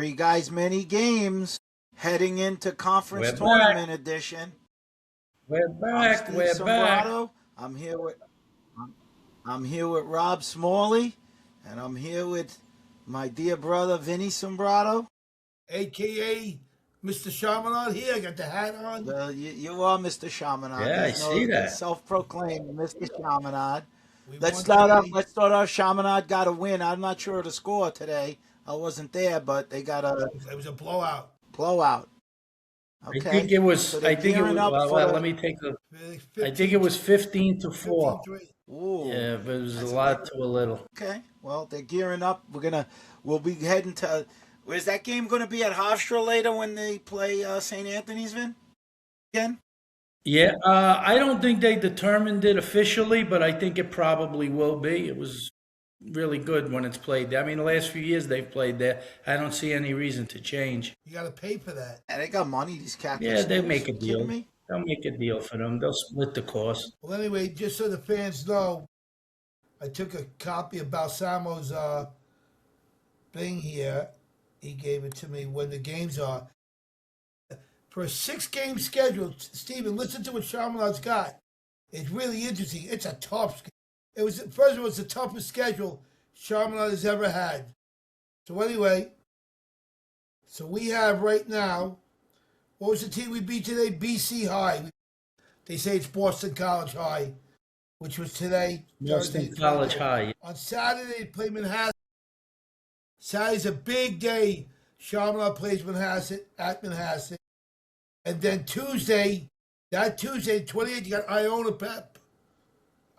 Three Guys Many Games heading into conference We're tournament back. edition. We're I'm back. Steve We're back. Sombrato. I'm here with Rob Smalley, and I'm here with my dear brother Vinny Sombrato. A.K.A. Mr. Chaminade here. I got the hat on. Well, you are Mr. Chaminade. Yeah, I There's see no that. self-proclaimed Mr. Chaminade. We Let's won start off. today. Let's start off. Chaminade got a win. I'm not sure of the score today. I wasn't there, but they got a It was a blowout. blowout. I Okay. think it was. So they're I think it was. gearing up Well, for the. let me take the. I 15, think it was 15-4. 15-3. Ooh. Yeah, but it was a That's a lot to a little. Okay. Well, they're gearing up. We'll be heading to. Where's that game going to be at Hofstra later when they play St. Anthony's, Vin? Again? Yeah, I don't think they determined it officially, but I think it probably will be. It was really good when it's played there. I mean, the last few years they've played there. I don't see any reason to change. You got to pay for that. And they got money, these Catholic Yeah, they schools. make a You kidding deal. me? They'll make a deal for them. They'll split the cost. Well, anyway, just so the fans know, I took a copy of Balsamo's thing here. He gave it to me when the games are. For a 6-game schedule, Stephen, listen to what Chaminade's got. It's really interesting. It's a tough schedule. First of all, it's the toughest schedule Chaminade has ever had. So anyway, so we have right now, what was the team we beat today? BC High. They say it's Boston College High, which was today. Boston Thursday, College Friday. High. On Saturday, they play Manhasset. Saturday's a big day. Chaminade plays Manhasset at Manhasset. And then Tuesday, 28th, you got Iona Prep.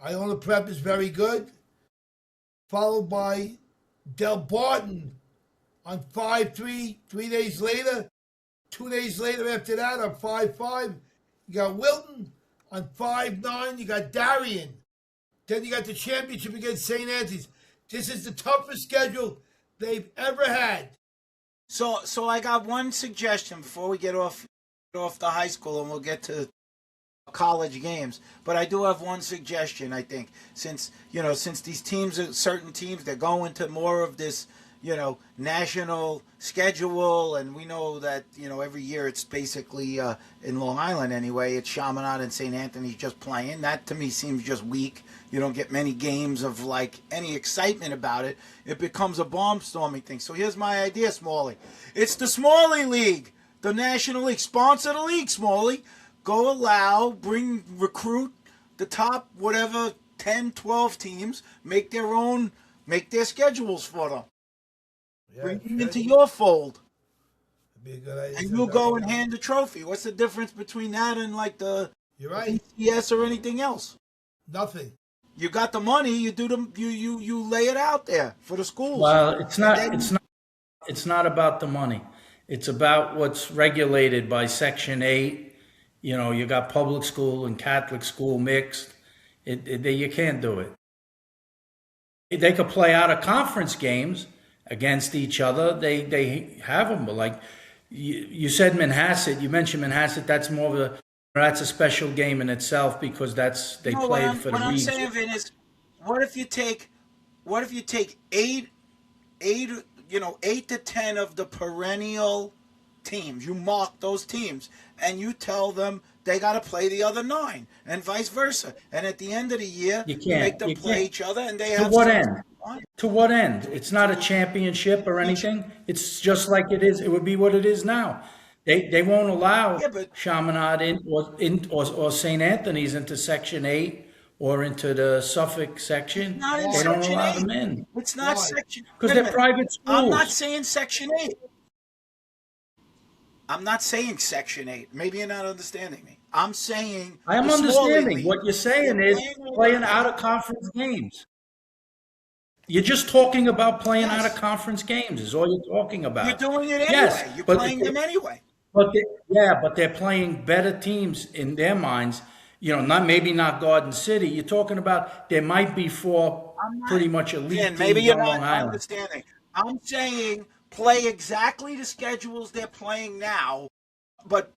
Iona Prep is very good. Followed by Del Barton on 5-3, 3 days later. 2 days later after that on 5-5, you got Wilton. On 5-9, you got Darien. Then you got the championship against St. Anthony's. This is the toughest schedule they've ever had. So I got one suggestion before we get off the high school, and we'll get to college games. But I do have one suggestion. I think since these teams, certain teams, they're going to more of this national schedule, and we know that every year it's basically in Long Island anyway. It's Chaminade and St. Anthony's just playing. That to me seems just weak. You don't get many games of like any excitement about it. It becomes a bomb-storming thing. So here's my idea, Smalley. It's the Smalley League. The National League. Sponsor the league, Smalley. Go recruit the top, whatever, 10, 12 teams. Make their schedules for them. Yeah, Bring them into your fold. It'd be a good idea. And you'll go and hand the trophy. What's the difference between that and like the You're right. BCS or anything else? Nothing. You got the money, you do them, you lay it out there for the schools. Well, it's not about the money. It's about what's regulated by Section 8. You got public school and Catholic school mixed. You can't do it. They could play out of conference games against each other. They have them, but like you said, Manhasset. You mentioned Manhasset. That's a special game in itself because they played for the What I'm region. saying, Vin, is what if you take eight to 10 of the perennial teams, you mark those teams, and you tell them they got to play the other 9, and vice versa. And at the end of the year, you make them play each other, and they have. To what end? To what end? It's not a championship or anything. It's just like it is. It would be what it is now. They won't allow Chaminade or St. Anthony's into Section 8 or into the Suffolk section. They don't allow them in. It's not Section. Because they're private schools. I'm not saying Section 8. I'm not saying Section 8. Maybe you're not understanding me. I'm saying I am understanding. What you're saying is playing out of conference games. You're just talking about playing out of conference games is all you're talking about. You're doing it anyway. Yes, you're playing them anyway. But they're playing better teams in their minds. Maybe not Garden City. You're talking about there might be 4 pretty much elite teams maybe you're on Long not Island. understanding. I'm saying play exactly the schedules they're playing now, but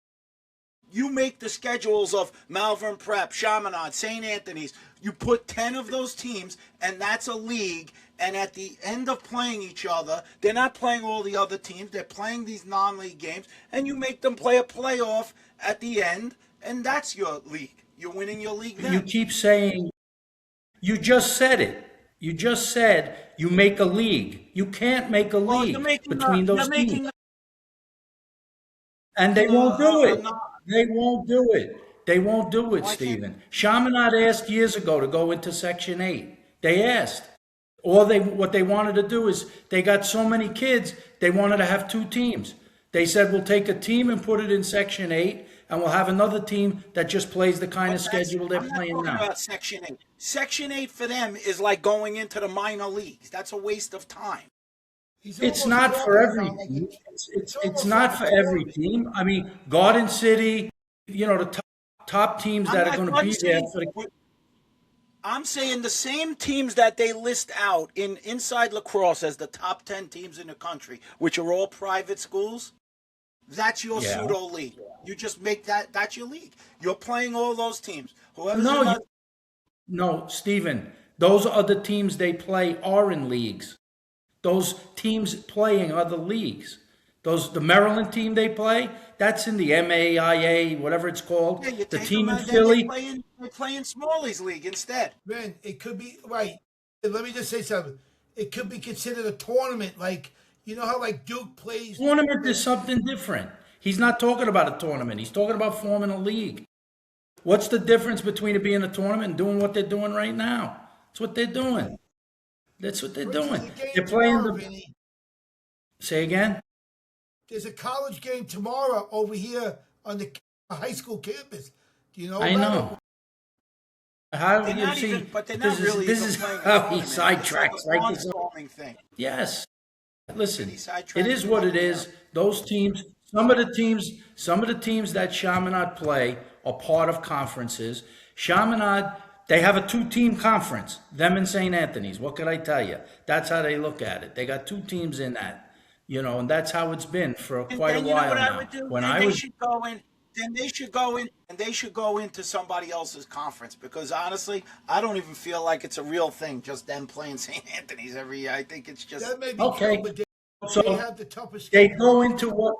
you make the schedules of Malvern Prep, Chaminade, St. Anthony's. You put 10 of those teams, and that's a league, and at the end of playing each other, they're not playing all the other teams. They're playing these non-league games, and you make them play a playoff at the end, and that's your league. You're winning your league then. You keep saying, you just said it. You just said you make a league. You can't make a Well, league between those teams. And they No, won't do I'm it. not. They won't do it. They won't do it, Why can't- Stephen. Chaminade asked years ago to go into Section 8. They asked. What they wanted to do is they got so many kids, they wanted to have two teams. They said, we'll take a team and put it in Section 8, and we'll have another team that just plays the kind of schedule they're playing I'm not now. talking about Section 8. Section 8 for them is like going into the minor leagues. That's a waste of time. It's not for every team. It's not for every team. I mean, Garden City, the top teams that are going to be there for the. I'm saying the same teams that they list out inside lacrosse as the top 10 teams in the country, which are all private schools. That's your pseudo league. You just make that's your league. You're playing all those teams. No, Stephen. Those other teams they play are in leagues. Those teams playing other leagues. The Maryland team they play, that's in the MAIA, whatever it's called. Yeah, the team in Philly. They play in Smalley's league instead. Man, it could be right. Let me just say something. It could be considered a tournament, like how like Duke plays. Tournament is something different. He's not talking about a tournament. He's talking about forming a league. What's the difference between it being a tournament and doing what they're doing right now? That's what they're doing. That's what they're doing. They're playing the. Say again? There's a college game tomorrow over here on the high school campus. Do you know? I know. How do you see? But they're not really. This is how he sidetracks, right? Thing. Yes. Listen, it is what it is. Those teams, some of the teams that Chaminade play are part of conferences. Chaminade, they have a 2-team conference, them and St. Anthony's. What could I tell you? That's how they look at it. They got 2 teams in that. And that's how it's been for quite a while now. They should go into somebody else's conference, because honestly, I don't even feel like it's a real thing. Just them playing St. Anthony's every year. I think it's just okay. True, so they have the toughest. They go into what?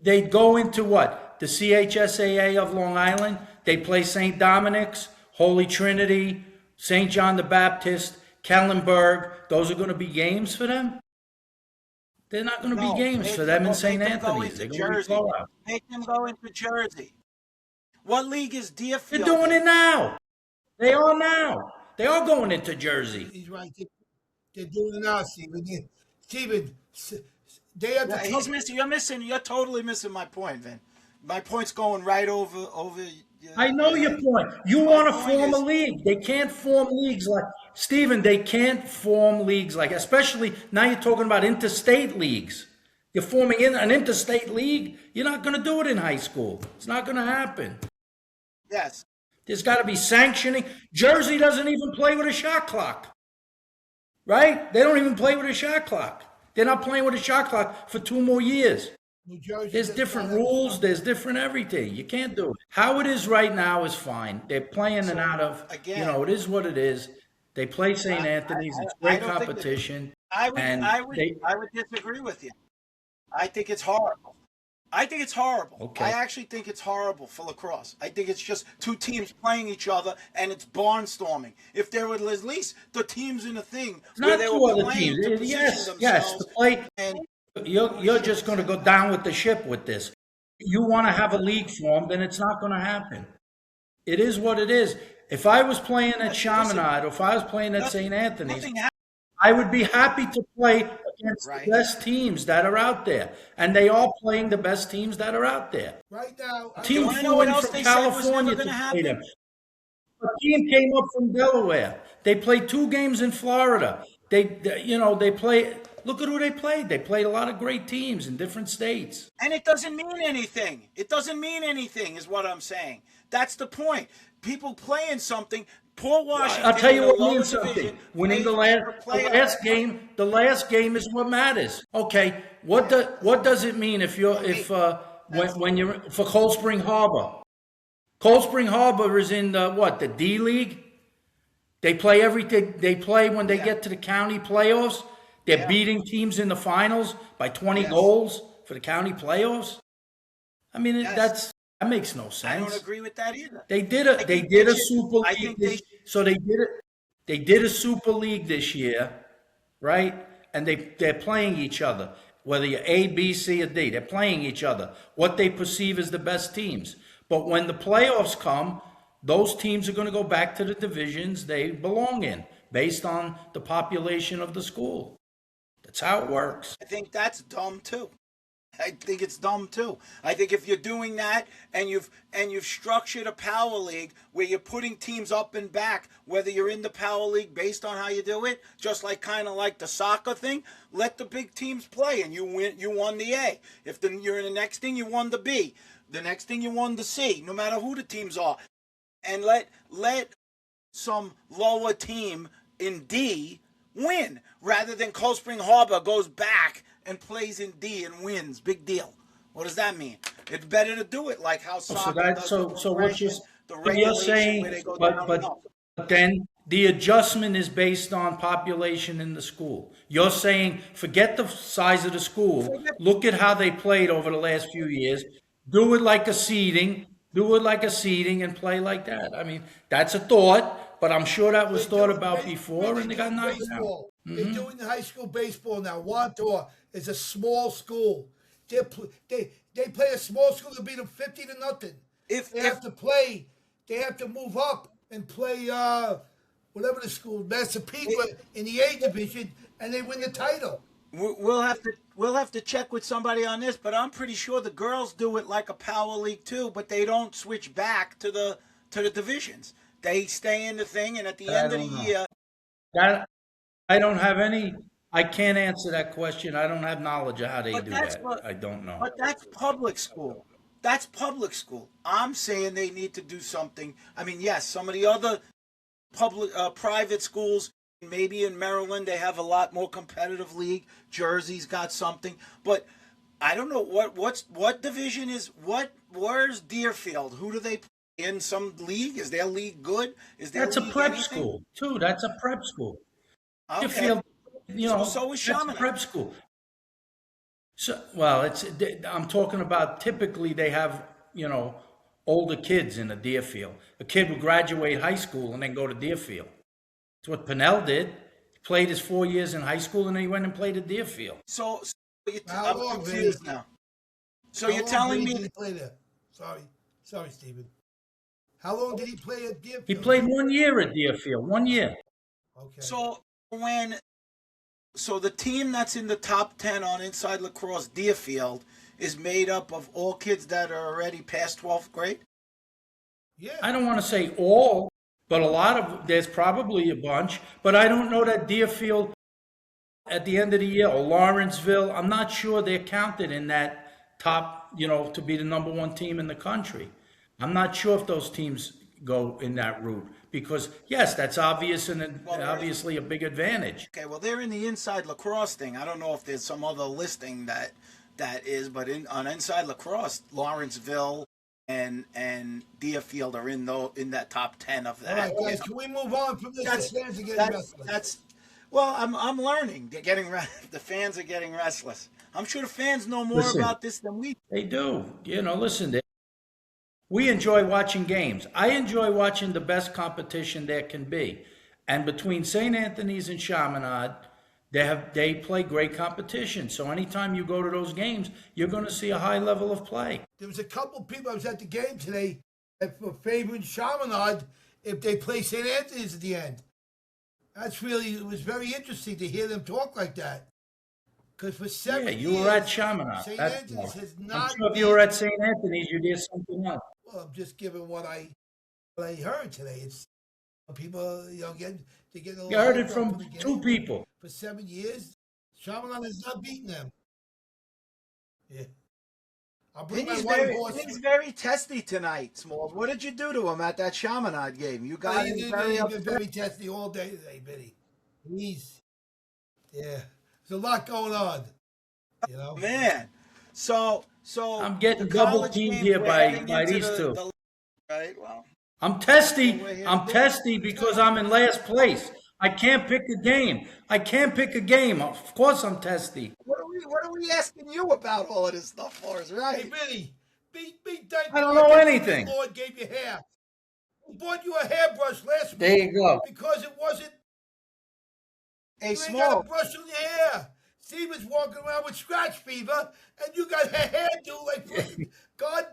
They go into what? The CHSAA of Long Island. They play St. Dominic's, Holy Trinity, St. John the Baptist, Kellenberg. Those are going to be games for them. They're not going to be games for them in St. Anthony's. They're going to be blowouts. Make them go into Jersey. What league is Deerfield? They're doing it now. They are now. They are going into Jersey. He's right. They're doing it now, Stephen. Stephen, they have the You're totally missing my point, Vin. My point's going right over. I know your point. You want to form a league. They can't form leagues like Stephen. They can't form leagues like, especially now you're talking about interstate leagues. You're forming an interstate league. You're not going to do it in high school. It's not going to happen. Yes. There's got to be sanctioning. Jersey doesn't even play with a shot clock. Right? They don't even play with a shot clock. They're not playing with a shot clock for 2 more years. There's different rules. There's different everything. You can't do it. How it is right now is fine. They're playing it out of, it is what it is. They play St. Anthony's. It's great competition. I would disagree with you. I think it's horrible. Okay. I actually think it's horrible for lacrosse. I think it's just 2 teams playing each other, and it's barnstorming. If there were at least the teams in the thing where they were playing to position themselves. To play. You're just going to go down with the ship with this. You want to have a league formed, then it's not going to happen. It is what it is. If I was playing at Chaminade or if I was playing at St. Anthony's, I would be happy to play against the best teams that are out there. And they are playing the best teams that are out there. Right now, Team flew in from California to play them. A team came up from Delaware. They played 2 games in Florida. They play. Look at who they played. They played a lot of great teams in different states. And it doesn't mean anything. It doesn't mean anything is what I'm saying. That's the point. People playing something. Poor Washington. I'll tell you what means something. Winning the last game. The last game is what matters. Okay. What does it mean when you're for Cold Spring Harbor? Cold Spring Harbor is in the D League. They play everything. They play when they Yeah. get to the county playoffs. They're Yeah. beating teams in the finals by 20 Yes. goals for the county playoffs. I mean, Yes. that makes no I sense. don't agree with that either. They did I a they think did they a should. super I league think they this, so they did a super league this year, right? And they're playing each other. Whether you're A, B, C, or D, they're playing each other. What they perceive as the best teams. But when the playoffs come, those teams are going to go back to the divisions they belong in, based on the population of the school. That's how it works. I think that's dumb too. I think it's dumb too. I think if you're doing that and you've structured a power league where you're putting teams up and back, whether you're in the power league based on how you do it, just like kind of like the soccer thing, let the big teams play and you won the A. If you're in the next thing, you won the B. The next thing, you won the C. No matter who the teams are, and let some lower team in D win rather than Cold Spring Harbor goes back and plays in D and wins. Big deal. What does that mean? It's better to do it like how soccer does So what the you're regulation saying, where they go down and up. but then the adjustment is based on population in the school. You're saying forget the size of the school. Look at how they played over the last few years. Do it like a seeding. Do it like a seeding and play like that. I mean, that's a thought, but I'm sure that was thought about before, and they got knocked down. They're doing high school baseball now. Wantor is a small school. They play a small school to beat them 50-0. They have to play. They have to move up and play whatever the school, Massapequa in the A division, and they win the title. We'll have to check with somebody on this, but I'm pretty sure the girls do it like a power league too, but they don't switch back to the divisions. They stay in the thing, and at the end of the year, That I don't have any. I can't answer that question. I don't have knowledge of how they do that. I don't know. But that's public school. That's public school. I'm saying they need to do something. I mean, yes, some of the other private schools, maybe in Maryland, they have a lot more competitive league. Jersey's got something, but I don't know what division is what. Where's Deerfield? Who do they play in? Some league? Is their league good? Is their That's a league prep anything? school too. That's a prep school. Okay. You feel, So is that's a Chaminade. prep school. So, well, I'm talking about typically they have, older kids in a Deerfield. A kid would graduate high school and then go to Deerfield. That's what Pinnell did. He played his 4 years in high school and then he went and played at Deerfield. So How I'm long, confused Vinny? now. So How you're long telling did me he play there? Sorry, Stephen. How long did he play at Deerfield? He played 1 year at Deerfield, 1 year. Okay. So the team that's in the top 10 on Inside Lacrosse Deerfield is made up of all kids that are already past 12th grade? Yeah. I don't want to say all, but there's probably a bunch, but I don't know that Deerfield at the end of the year or Lawrenceville, I'm not sure they're counted in that top, to be the number one team in the country. I'm not sure if those teams go in that route because yes, that's obvious and obviously a big advantage. Okay, well, they're in the Inside Lacrosse thing. I don't know if there's some other listing that is, but on Inside Lacrosse, Lawrenceville and Deerfield are in that top 10 of that. All right, guys, can we move on from this? The fans are getting restless. Well, I'm learning. The fans are getting restless. I'm sure the fans know more about this than we do. They do. Listen, we enjoy watching games. I enjoy watching the best competition there can be. And between St. Anthony's and Chaminade, they play great competition. So anytime you go to those games, you're going to see a high level of play. There was a couple people I was at the game today that were favoring Chaminade if they play St. Anthony's at the end. It was very interesting to hear them talk like that. Because for 7 years, you were at Chaminade. St. Anthony's has not. I'm sure if you were at St. Anthony's, you'd hear something else. Well, I'm just giving what I heard today. It's people, getting a little. You heard it from two people. For 7 years, Chaminade has not beaten them. Yeah. I'll bring my white horse. He's very testy tonight, Smalls. What did you do to him at that Chaminade game? You got him very upset. Very testy all day today, Billy. There's a lot going on. Man. So I'm getting the double college teamed games here we're by heading into these two. right. Well, I'm testy. We're here I'm to do. testy because I'm in last place. I can't pick a game. I can't pick a game. Of course I'm testy. What are we asking you about all of this stuff for? Is Hey, right? Vinny, be thank I don't God know that anything. the Lord gave you hair. Who bought you a hairbrush last week? There you go. Because it wasn't. Hey, You ain't got small. a brush on your hair. Steven's walking around with scratch fever, and you got a hairdo like God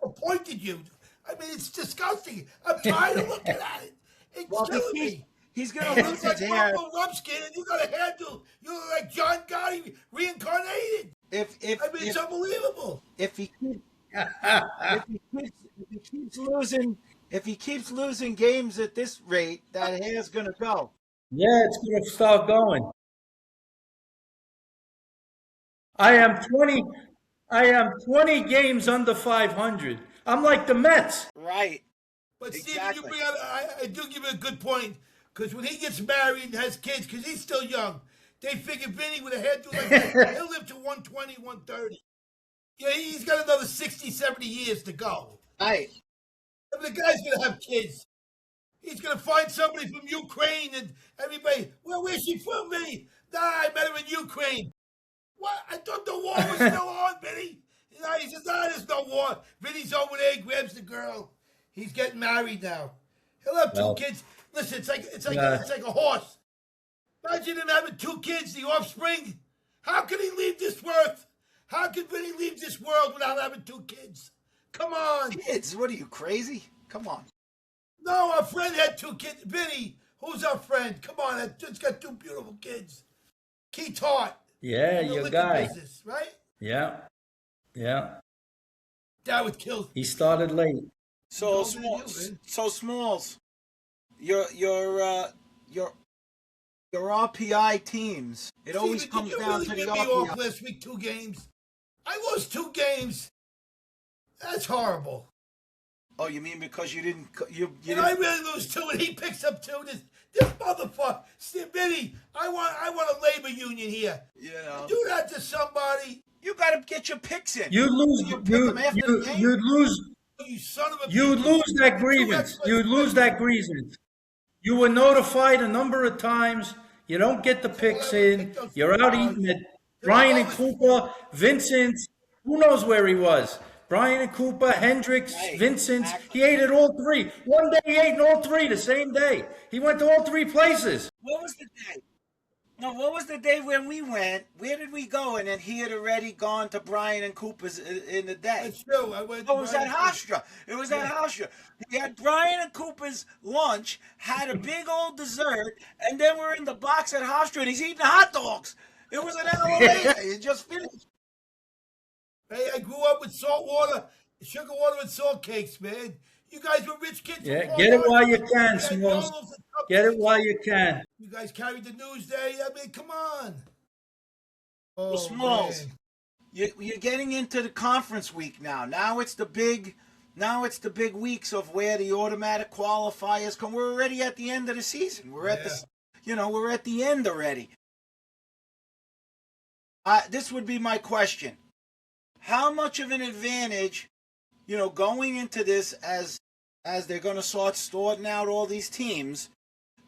appointed you. I mean, it's disgusting. I'm tired of looking at it. It's Well, killing me. he's You gonna look lose like his hair Papa Rumpskin, and you got a hairdo. You look like John Gotti reincarnated. if I mean, it's unbelievable. if he keeps if he keeps losing games at this rate, that hair's gonna go. Yeah, it's going to start going. I am 20 games under 500. I'm like the Mets. Right. But Steven, Exactly. you bring out, I do give you a good point, because when he gets married and has kids, because he's still young, they figure Vinny with a hairdo like that, he'll live to 120, 130. Yeah, he's got another 60, 70 years to go. Right. I mean, the guy's going to have kids. He's going to find somebody from Ukraine, and everybody, well, where's she from, Vinny? Nah, I met her in Ukraine. What? I thought the war was still on, Vinny. You know, he says, nah, there's no war. Vinny's over there, grabs the girl. He's getting married now. He'll have two kids. Listen, it's like a horse. Imagine him having 2 kids, the offspring. How can he leave this world? How can Vinny leave this world without having 2 kids? Come on. Kids, what are you, crazy? Come on. No, our friend had 2 kids. Vinny, who's our friend? Come on, it's got 2 beautiful kids. Keith Hart. Yeah, in the your liquor guy. business, right? Yeah. That would kill. He started late. So Don't small. do you, man. So Smalls. Your RPI teams. It always Steven, comes did you down really to the get me off RPI. last week 2 games? I lost 2 games. That's horrible. Oh, you mean because you didn't? You And I didn't? really lose 2, and he picks up 2. This motherfucker, Steve, Vinny, I want a labor union here. You know. Do that to somebody. You got to get your picks in. You lose. You pick them after the game? You'd lose. You son of a You'd bitch. lose that grievance. You'd lose that grievance. You were notified a number of times. You don't get the picks in. You're out eating it. Brian and Cooper, Vincent, who knows where he was? Brian and Cooper, Hendricks, Right, Vincent. exactly. He ate at all 3. One day he ate in all 3 the same day. He went to all 3 places. What was the day? No, what was the day when we went? Where did we go? And then he had already gone to Brian and Cooper's in the day. That's true. I went. Oh, it was at Hofstra. It was at Hofstra. He had Brian and Cooper's lunch, had a big old dessert, and then we're in the box at Hofstra, and he's eating hot dogs. It was an hour later. He just finished. Hey, I grew up with salt water, sugar water, and salt cakes, man. You guys were rich kids. from Yeah, Palm get it Harbor. while you You can, had Smalls. donuts and Get it cupcakes. while you can. You guys carried the news day. I mean, come on. Oh, Well, Smalls, man. you're getting into the conference week now. Now it's the big weeks of where the automatic qualifiers come. We're already at the end of the season. We're at we're at the end already. This would be my question. How much of an advantage, going into this as they're going to start sorting out all these teams,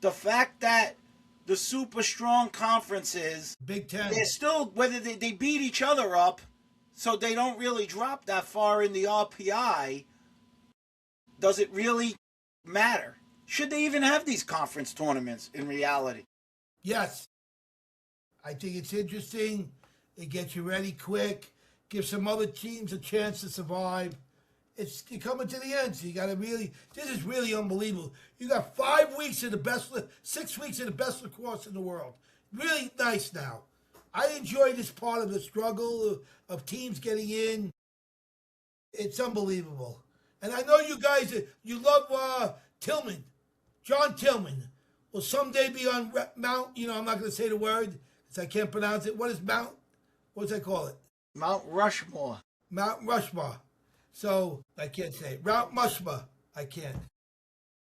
the fact that the super strong conferences, Big Ten. they're still, whether they beat each other up, so they don't really drop that far in the RPI, does it really matter? Should they even have these conference tournaments in reality? Yes. I think it's interesting. It gets you ready quick. Gives some other teams a chance to survive. You're coming to the end, so you got to really. This is really unbelievable. You got 5 weeks of the best, 6 weeks of the best lacrosse in the world. Really nice now. I enjoy this part of the struggle of teams getting in. It's unbelievable. And I know you guys, you love Tillman, John Tillman. Will someday be on Mount, I'm not going to say the word because I can't pronounce it. What is Mount? What does I call it? Mount Rushmore. Mount Rushmore. So I can't say it. Mount Rushmore. I can't. There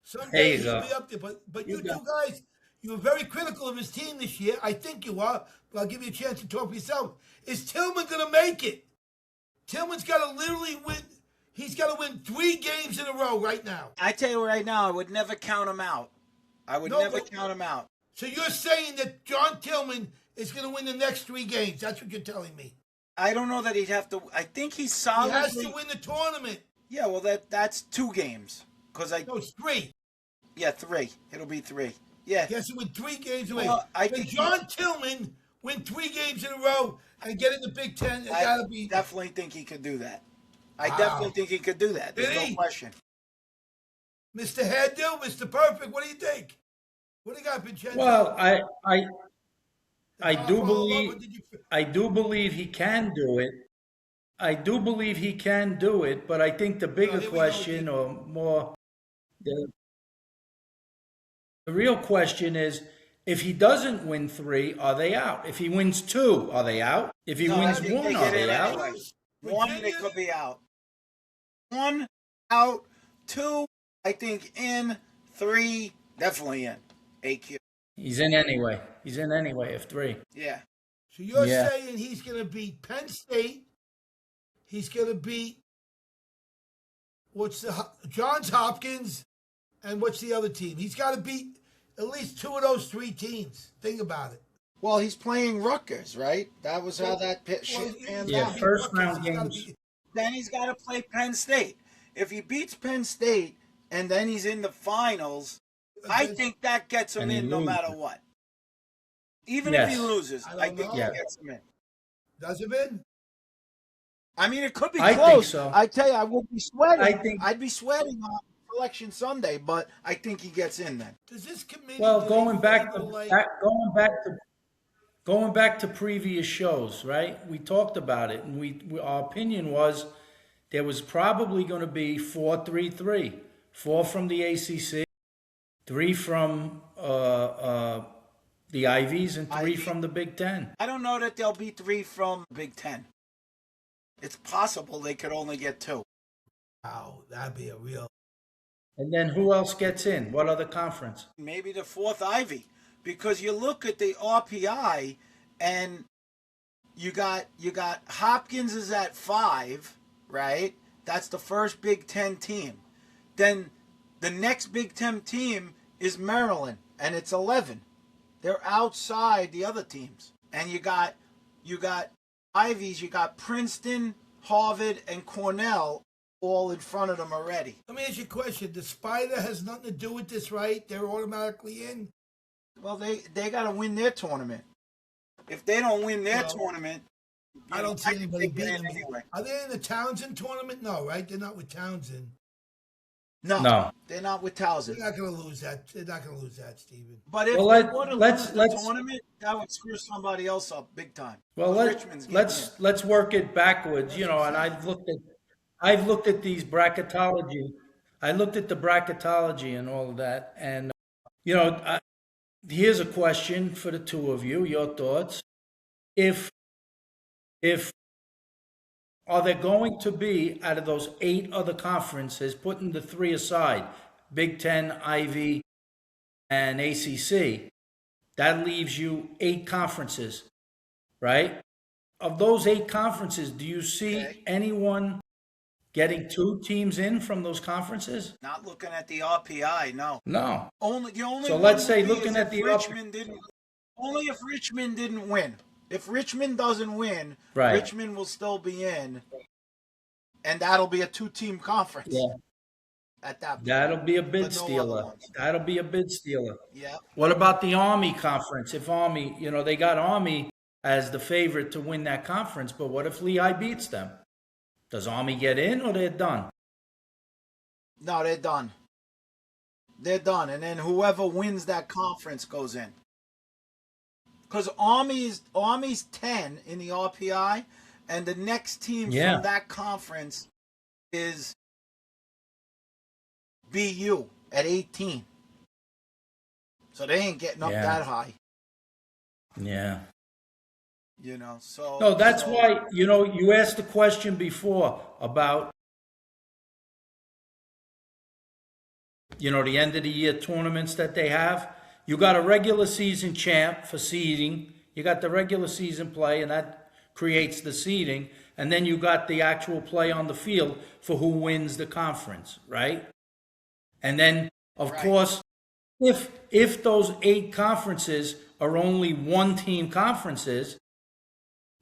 Someday you he'll go. be up there. But you You two go. guys, you were very critical of his team this year. I think you are, but I'll give you a chance to talk for yourself. Is Tillman going to make it? Tillman's got to literally win. He's got to win 3 games in a row right now. I tell you right now, I would never count him out. I would never count him out. So you're saying that John Tillman is going to win the next 3 games? That's what you're telling me. I don't know that he'd have to. I think he's solidly. He has to win the tournament. Yeah, well, that's 2 games. No, it's 3. Yeah, 3. It'll be 3. Yeah. He has to win 3 games away. Well, Can John Tillman win 3 games in a row and get in the Big Ten? I definitely think he could do that. I definitely think he could do that. There's no question. Mr. Hairdo, Mr. Perfect, what do you think? What do you got, Vincenzo? Well, I do believe he can do it. I do believe he can do it, but I think the bigger question, or more, the real question is, if he doesn't win 3, are they out? If he wins 2, are they out? If he wins 1, are they out? Anyway. 1, they could be out. 1, out. 2, I think in. 3, definitely in. AQ. He's in anyway. He's in anyway if 3. Yeah. So you're saying he's going to beat Penn State. He's going to beat Johns Hopkins, and what's the other team? He's got to beat at least 2 of those 3 teams. Think about it. Well, he's playing Rutgers, right? That was how that shit panned out. First round games. Then he's got to play Penn State. If he beats Penn State and then he's in the finals, I think that gets him in no matter what. Even if he loses, I think he gets him in. Does him in? I mean, it could be I close. think so. I tell you, I would be sweating. I'd be sweating on Election Sunday, but I think he gets in then. Does this committee? Well, going back to previous shows, right? We talked about it, and our opinion was there was probably going to be 4-3-3, 4 from the ACC, 3 from the Ivies, and 3 from the Big Ten. I don't know that there'll be 3 from Big Ten. It's possible they could only get 2. Wow, that'd be a real. And then who else gets in? What other conference? Maybe the 4th Ivy, because you look at the RPI and you got Hopkins is at 5, right? That's the first Big Ten team. Then the next Big Ten team is Maryland, and it's 11. They're outside the other teams, and you got Ivies. You got Princeton, Harvard, and Cornell all in front of them already. Let me ask you a question. The Spider has nothing to do with this, right? They're automatically in. Well, they got to win their tournament. If they don't win their tournament, I don't see anybody beating them. Anyway. Are they in the Townsend tournament? No, right? They're not with Townsend. No, they're not with Townsend. They're not going to lose that. They're not going to lose that, Stephen. But if they want to lose the tournament, that would screw somebody else up big time. Well, let's work it backwards. You know, and I've looked at these bracketology. I looked at the bracketology and all of that, and here's a question for the 2 of you. Your thoughts? If are there going to be, out of those 8 other conferences, putting the 3 aside, Big Ten, Ivy, and ACC, that leaves you 8 conferences, right? Of those 8 conferences, do you see anyone getting 2 teams in from those conferences? Not looking at the RPI, no. No. So let's say looking at the only if Richmond didn't win. If Richmond doesn't win, right, Richmond will still be in, and that'll be a 2-team conference. Yeah. At that point. That'll be a bid stealer. That'll be a bid stealer. Yeah. What about the Army conference? If Army, they got Army as the favorite to win that conference, but what if Lehigh beats them? Does Army get in, or they're done? No, they're done. They're done, and then whoever wins that conference goes in. Because Army's 10 in the RPI, and the next team from that conference is BU at 18. So they ain't getting up that high. Yeah. So... No, that's why, you asked the question before about, the end of the year tournaments that they have. You got a regular season champ for seeding. You got the regular season play, and that creates the seeding. and then you got the actual play on the field for who wins the conference, right? And then, of course, if those 8 conferences are only one-team conferences,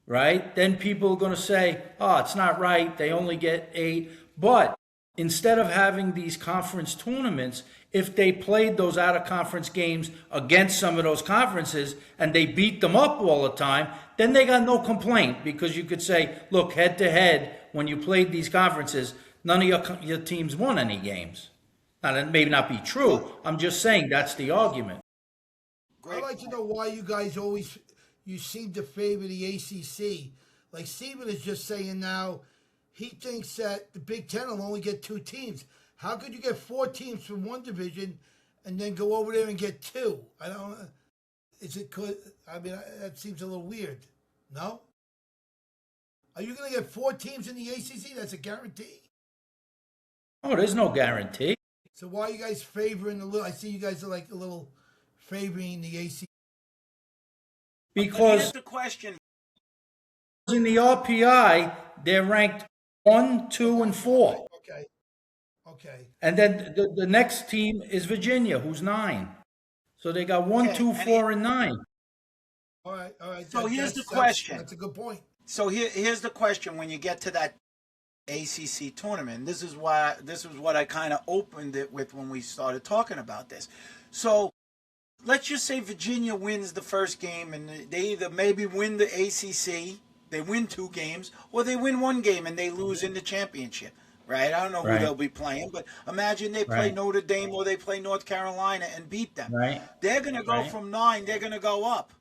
right, then people are going to say, oh, it's not right, they only get 8. But instead of having these conference tournaments, if they played those out-of-conference games against some of those conferences and they beat them up all the time, then they got no complaint, because you could say, look, head-to-head, when you played these conferences, none of your teams won any games. Now, that may not be true. I'm just saying that's the argument. I'd like to know why you guys you seem to favor the ACC. Like Steven is just saying now, he thinks that the Big Ten will only get 2 teams. How could you get 4 teams from one division and then go over there and get 2? I don't. Is it could? I mean, that seems a little weird. No. Are you going to get 4 teams in the ACC? That's a guarantee. Oh, there's no guarantee. So why are you guys favoring the little? I see you guys are like a little favoring the ACC. Because here's the question. In the RPI, they're ranked 1, 2, and 4. Okay. And then the next team is Virginia, who's 9. So they got 1, 2, 4, and 9. All right. So here's the question. That's a good point. So here's the question: when you get to that ACC tournament, this is what I kind of opened it with when we started talking about this. So let's just say Virginia wins the first game, and they either maybe win the ACC, they win 2 games, or they win 1 game and they lose in the championship. Right? I don't know who they'll be playing, but imagine they play Notre Dame or they play North Carolina and beat them. Right. They're going to go from 9, they're going to go up.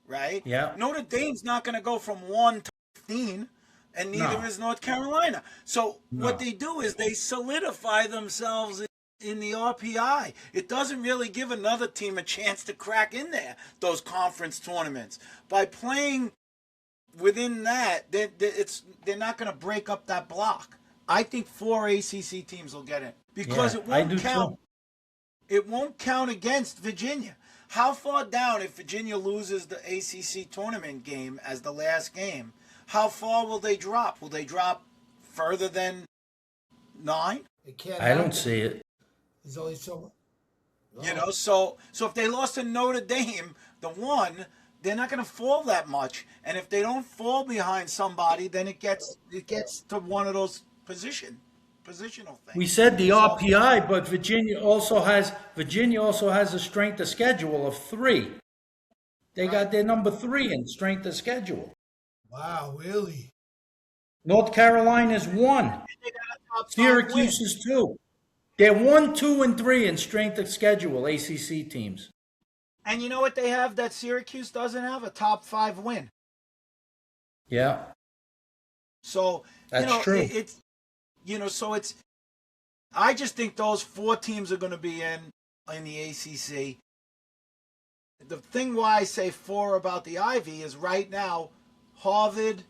Right? Yeah. Notre Dame's not going to go from 1 to 15, and neither is North Carolina. So what they do is they solidify themselves in the RPI. It doesn't really give another team a chance to crack in there, those conference tournaments. By playing within that, they're not going to break up that block. I think 4 ACC teams will get in because it won't count. It won't count against Virginia. How far down, if Virginia loses the ACC tournament game as the last game, how far will they drop? Will they drop further than 9? I don't see it. There's only so. You know, so if they lost to Notre Dame, the 1, they're not going to fall that much. And if they don't fall behind somebody, then it gets to one of those positional things. We said the RPI, but Virginia also has a strength of schedule of 3. They got their number 3 in strength of schedule. Wow, really? North Carolina's 1. Syracuse is 2. They're 1, 2, and 3 in strength of schedule, ACC teams. And you know what they have that Syracuse doesn't have? A top 5 win. Yeah. So that's true. I just think those 4 teams are going to be in the ACC. The thing why I say 4 about the Ivy is right now, Harvard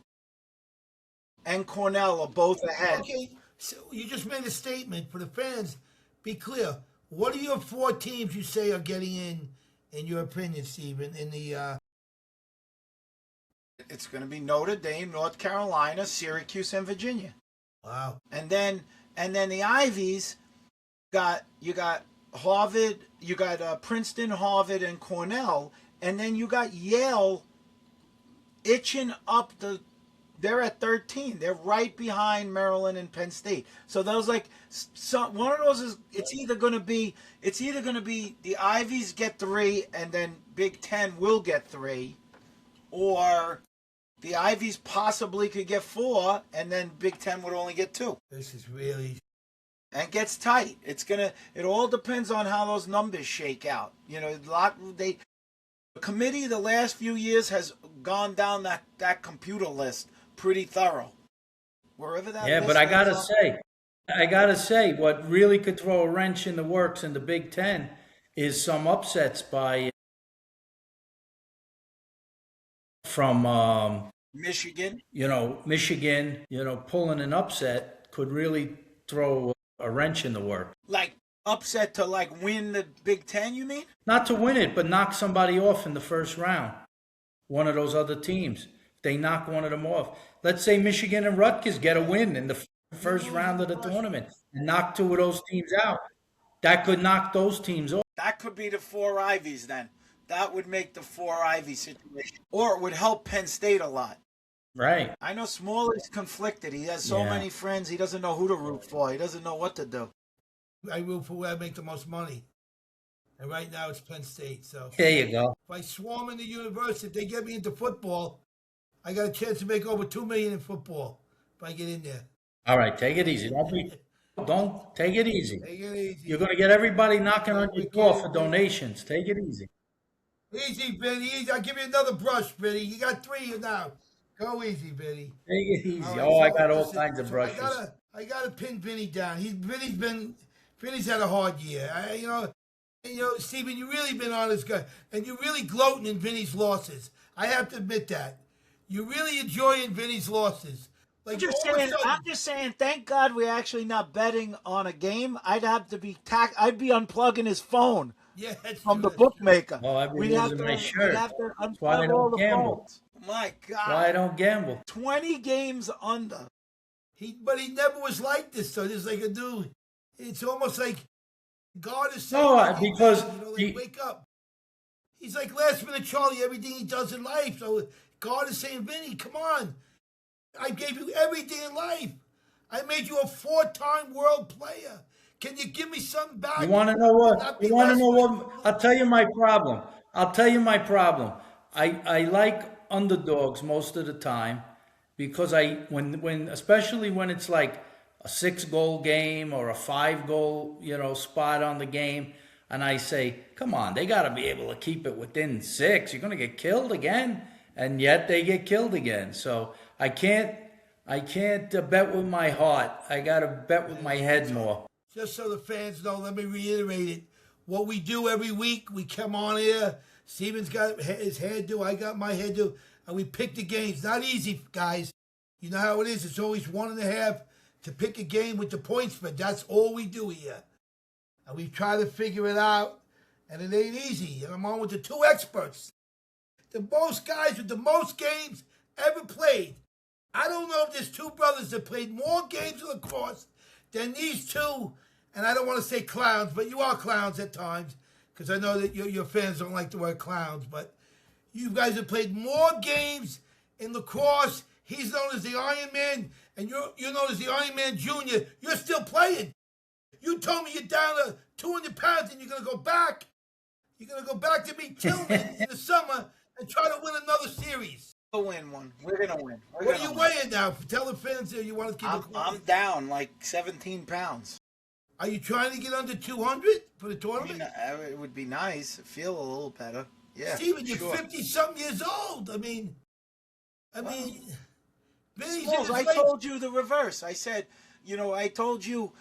and Cornell are both ahead. Okay, so you just made a statement for the fans. Be clear. What are your 4 teams you say are getting in your opinion, Stephen, in the... It's going to be Notre Dame, North Carolina, Syracuse, and Virginia. Wow. And then the Ivies, you got Harvard, you got Princeton, Harvard, and Cornell, and then you got Yale itching up they're at 13. They're right behind Maryland and Penn State. So those one of those is it's either going to be the Ivies get 3 and then Big Ten will get 3, or the Ivies possibly could get 4 and then Big Ten would only get 2. This is really... And it gets tight. It all depends on how those numbers shake out. You know, the committee the last few years has gone down that computer list pretty thorough. Wherever that Yeah, list but I gotta up, say, what really could throw a wrench in the works in the Big Ten is some upsets from Michigan. Michigan, pulling an upset could really throw a wrench in the work. Like upset to win the Big Ten, you mean? Not to win it, but knock somebody off in the first round. One of those other teams. They knock one of them off. let's say Michigan and Rutgers get a win in the first round of the tournament and knock two of those teams out. That could knock those teams off. That could be the four Ivies then. That would make the four Ivy situation. Or it would help Penn State a lot. Right. I know Smalley's conflicted. He has so many friends, he doesn't know who to root for. He doesn't know what to do. I root for where I make the most money. And right now it's Penn State. So There you go. if I swarm in the university, if they get me into football, I got a chance to make over $2 million in football if I get in there. All right, take it easy. Don't take it easy. Take it easy. You're going to get everybody knocking on your door for donations. Take it easy. Easy, Benny. Easy. I'll give you another brush, Benny. You got 3 now. Go easy, Benny. Take it easy. All right, Oh, I so got all listen, kinds of so brushes. I gotta pin Vinny down. Vinny's had a hard year. Stephen, you really been on this guy, and you're really gloating in Vinny's losses. I have to admit that. You're really enjoying Vinny's losses. Like I'm just saying. Thank God we're actually not betting on a game. I'd have to be I'd be unplugging his phone from the bookmaker. Oh, I'd be losing my shirt. We'd have to That's why I unplug all don't the gamble. phones. My God. That's why I don't gamble. 20 games under. But he never was like this. So there's like a dude. It's almost like God is saying, No, because wake up. He's like last minute Charlie. Everything he does in life. So God is saying, Vinny, come on. I gave you everything in life. I made you a 4-time world player. Can you give me some value? You want to know what? You want to know what? I'll tell you my problem. I like underdogs most of the time because especially when it's like a 6-goal game or a 5-goal, spot on the game. And I say, come on, they got to be able to keep it within 6. You're going to get killed again. And yet they get killed again. So I can't bet with my heart. I got to bet with my head more. Just so the fans know, let me reiterate it. What we do every week, we come on here. Steven's got his hairdo, I got my hairdo, and we pick the games. Not easy, guys. You know how it is. It's always 1.5 to pick a game with the point spread. That's all we do here. And we try to figure it out, and it ain't easy. And I'm on with the 2 experts. The most guys with the most games ever played. I don't know if there's 2 brothers that played more games of lacrosse than these 2. And I don't want to say clowns, but you are clowns at times, because I know that your fans don't like the word clowns. But you guys have played more games in lacrosse. He's known as the Iron Man, and you're known as the Iron Man Jr. You're still playing. You told me you're down to 200 pounds and you're going to go back. You're going to go back to meet Tillman in the summer and try to win another series. We'll win one. We're going to win. What are you weighing now? Tell the fans there you want to keep it I'm down like 17 pounds. Are you trying to get under 200 for the I tournament? mean, it would be nice. Feel a little better. Yeah. Steven, you're sure. 50-something years old. I mean, Vinny's Smalls, in I his late- told you the reverse. I said, I told you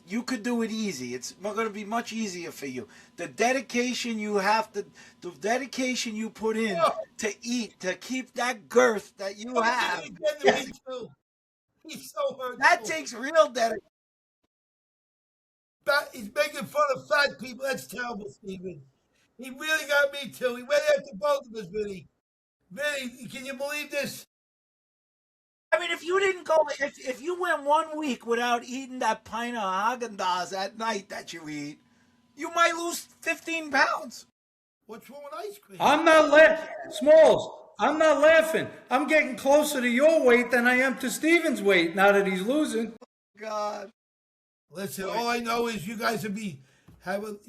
you could do it easy. It's going to be much easier for you. The dedication the dedication you put in to eat, to keep that girth that you have. He's so hurt. That takes real dedication. He's making fun of fat people. That's terrible, Steven. He really got me too. He went after both of us, Vinny. Vinny, can you believe this? I mean, if you didn't go, if you went 1 week without eating that pint of Haagen-Dazs at night that you eat, you might lose 15 pounds. What's wrong with ice cream? I'm not laughing. Smalls, I'm not laughing. I'm getting closer to your weight than I am to Steven's weight now that he's losing. God. Listen, all I know is you guys have a little.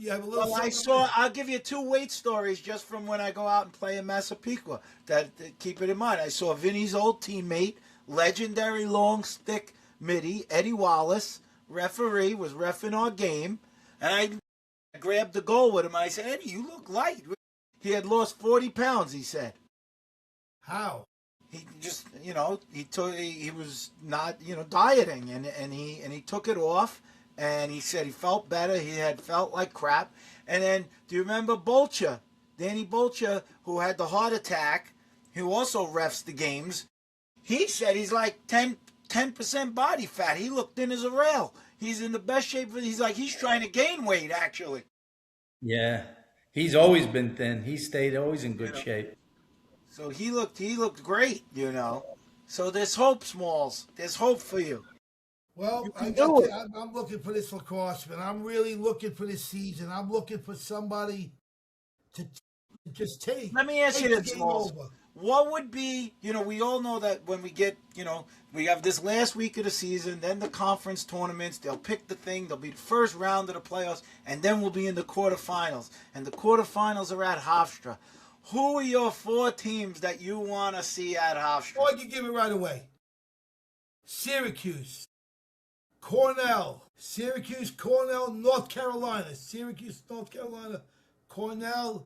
Well, I'll give you 2 weight stories just from when I go out and play in Massapequa. That keep it in mind. I saw Vinny's old teammate, legendary long stick midi, Eddie Wallace, referee, was reffing our game, and I grabbed the goal with him. And I said, Eddie, you look light. He had lost 40 pounds. He said. How? He just, he was not, dieting, and he took it off. And he said he felt better. He had felt like crap. And then, do you remember Bolcher? Danny Bolcher, who had the heart attack, who also refs the games. He said he's like 10% body fat. He looked thin as a rail. He's in the best shape. He's he's trying to gain weight, actually. Yeah, he's always been thin. He stayed always in good shape. So he looked great, So there's hope, Smalls. There's hope for you. Well, You can do it. I'm looking for this lacrosse, man. I'm really looking for this season. I'm looking for somebody to just take. Let me ask you take this, the game Smalls. over. What would be, we all know that when we get, we have this last week of the season, then the conference tournaments, they'll pick the thing, they'll be the first round of the playoffs, and then we'll be in the quarterfinals. And the quarterfinals are at Hofstra. Who are your 4 teams that you want to see at Hofstra? Oh, I can give it right away. Syracuse, Cornell, North Carolina, Cornell,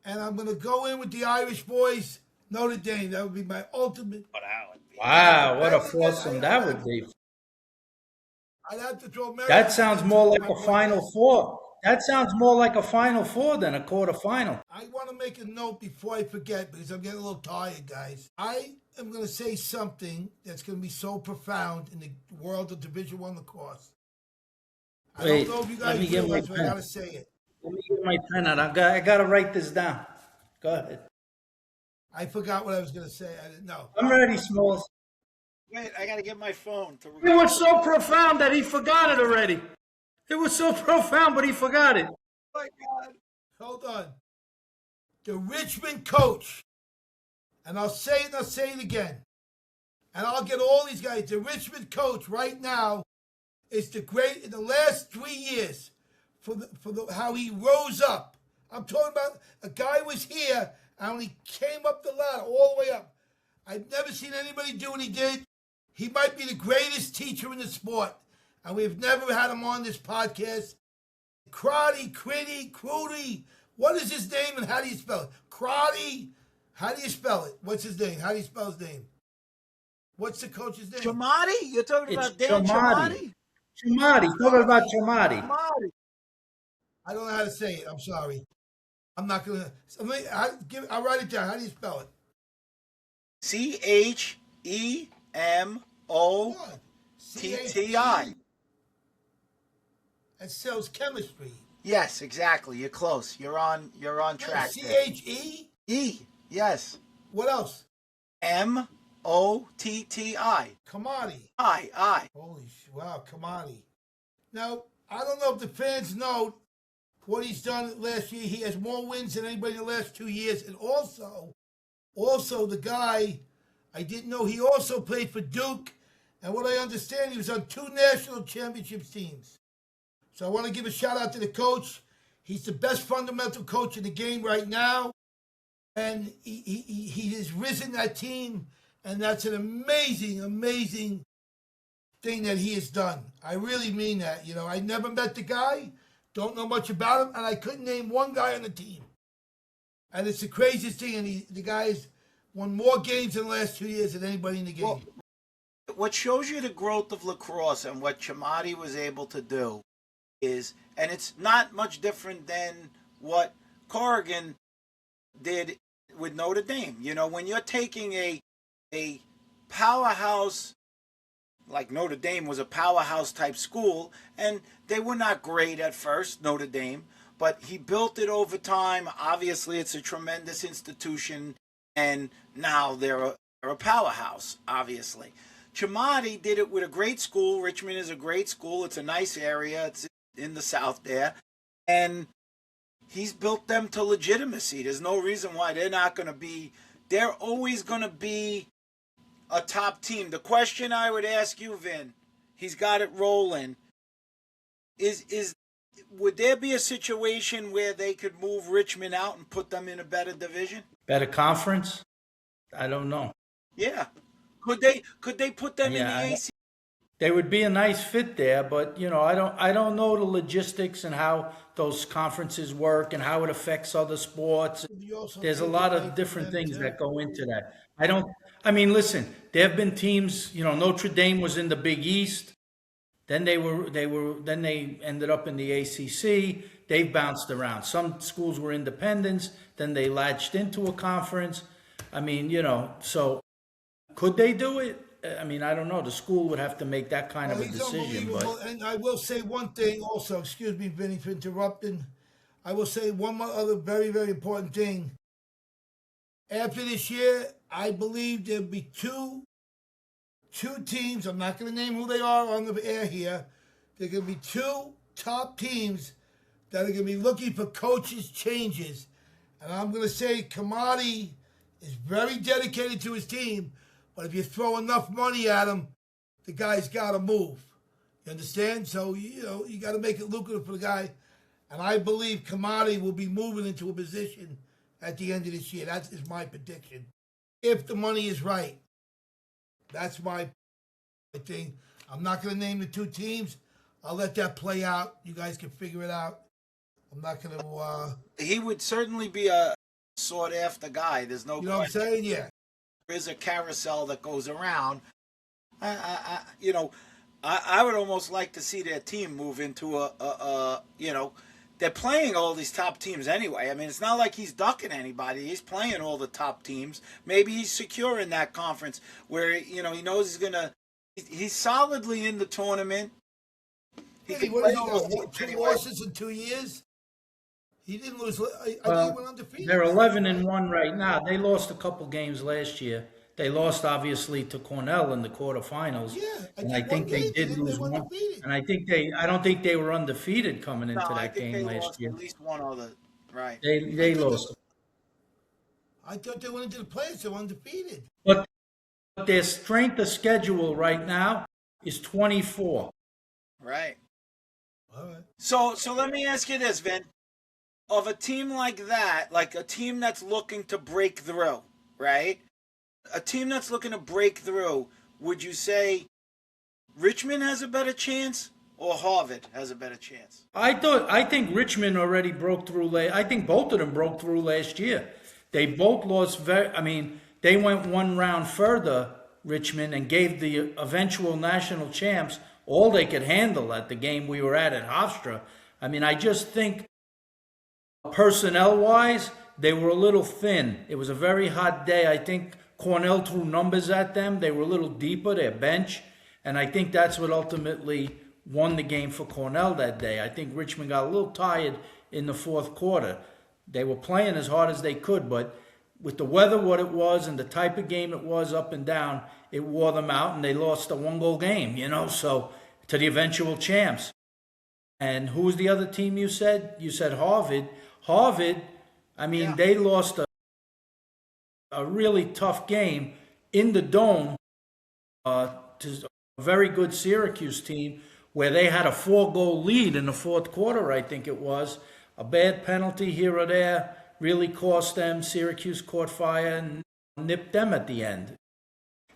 and I'm going to go in with the Irish boys, Notre Dame. That would be my ultimate. Wow, what a foursome that would be. I'd have to throw Maryland. That sounds more like a Final Four. That sounds more like a Final Four than a quarterfinal. I want to make a note before I forget because I'm getting a little tired, guys. I am going to say something that's going to be so profound in the world of Division I lacrosse. I Wait, don't know if you let guys me get my realize, but I pen. got to say it. Let me get my pen out. I got to write this down. Go ahead. I forgot what I was going to say. I didn't know. I'm ready, Smalls. Wait, I got to get my phone. It was so profound that he forgot it already. It was so profound, but he forgot it. Oh, my God. Hold on. The Richmond coach, and I'll say it again, and I'll get all these guys. The Richmond coach right now is the great in the last 3 years for how he rose up. I'm talking about a guy was here and he came up the ladder all the way up. I've never seen anybody do what he did. He might be the greatest teacher in the sport, and we've never had him on this podcast. Crotty. What is his name and how do you spell it? Crotty. How do you spell it? What's his name? How do you spell his name? What's the coach's name? Chamati? You're talking It's about Dan Chamati. Chamati? Chamati. Talking about Chamati. Chamati. I don't know how to say it. I'm sorry. I'm not going to. I'll write it down. How do you spell it? CHEMOTTI. That sells chemistry. Yes, exactly. You're close. You're on track. CHE? Yes. What else? MOTTI. Kamani. I. Wow, Kamani. Now, I don't know if the fans know what he's done last year. He has more wins than anybody in the last 2 years. And also the guy, I didn't know he also played for Duke. And what I understand, he was on 2 national championship teams. So I want to give a shout out to the coach. He's the best fundamental coach in the game right now. And he has risen that team. And that's an amazing thing that he has done. I really mean that. I never met the guy, don't know much about him, and I couldn't name one guy on the team. And it's the craziest thing, and the guy's won more games in the last 2 years than anybody in the game. Well, what shows you the growth of lacrosse and what Chamati was able to do is, and it's not much different than what Corrigan did with Notre Dame. When you're taking a powerhouse, like Notre Dame was a powerhouse type school, and they were not great at first, Notre Dame, but he built it over time. Obviously, it's a tremendous institution, and now they're a powerhouse, obviously. Chamati did it with a great school. Richmond is a great school. It's a nice area. It's in the South there. And he's built them to legitimacy. There's no reason why they're always going to be a top team. The question I would ask you, Vin, he's got it rolling, would there be a situation where they could move Richmond out and put them in a better division? Better conference? I don't know. Yeah. Could they put them in the AC? They would be a nice fit there, but I don't know the logistics and how those conferences work and how it affects other sports. There's a lot of different things that go into that. Listen, there have been teams, Notre Dame was in the Big East. Then they ended up in the ACC. They've bounced around. Some schools were independents. Then they latched into a conference. So could they do it? I don't know. The school would have to make that kind of a decision. But and I will say one thing also. Excuse me, Vinny, for interrupting. I will say one other very, very important thing. After this year, I believe there'll be 2 two teams. I'm not going to name who they are on the air here. They're going to be two top teams that are going to be looking for coaches changes. And I'm going to say Kamadi is very dedicated to his team, but if you throw enough money at him, the guy's got to move. You understand? So, you got to make it lucrative for the guy. And I believe Kamadi will be moving into a position at the end of this year. That is my prediction. If the money is right. That's my thing. I'm not going to name the two teams. I'll let that play out. You guys can figure it out. I'm not going to... He would certainly be a sought-after guy. There's no You know question. what I'm saying? Yeah. There is a carousel that goes around. I would almost like to see their team move into they're playing all these top teams anyway. I mean, it's not like he's ducking anybody. He's playing all the top teams. Maybe he's secure in that conference where, he knows he's going to... He's solidly in the tournament. He can play almost two losses in 2 years? He didn't lose. I think he went undefeated. They're 11-1 right now. They lost a couple games last year. They lost, obviously, to Cornell in the quarterfinals. Yeah, and I think they did lose one. And I don't think they were undefeated coming into that game last year. At least one other, right? They lost. I thought they went into the playoffs. They were undefeated. But their strength of schedule right now is 24. Right. All right. So let me ask you this, Vin. Of a team like that, like a team that's looking to break through, right? A team that's looking to break through, would you say Richmond has a better chance or Harvard has a better chance? I think Richmond already broke through. I think both of them broke through last year. They both lost. They went one round further, Richmond, and gave the eventual national champs all they could handle at the game we were at Hofstra. I mean, I just think personnel-wise, they were a little thin. It was a very hot day. I think Cornell threw numbers at them. They were a little deeper, their bench, and I think that's what ultimately won the game for Cornell that day. I think Richmond got a little tired in the fourth quarter. They were playing as hard as they could, but with the weather what it was and the type of game it was up and down, it wore them out, and they lost a one-goal game, so to the eventual champs. And who was the other team you said? You said Harvard. Harvard, They lost a really tough game in the Dome to a very good Syracuse team where they had a 4-goal lead in the fourth quarter, I think it was. A bad penalty here or there really cost them. Syracuse caught fire and nipped them at the end.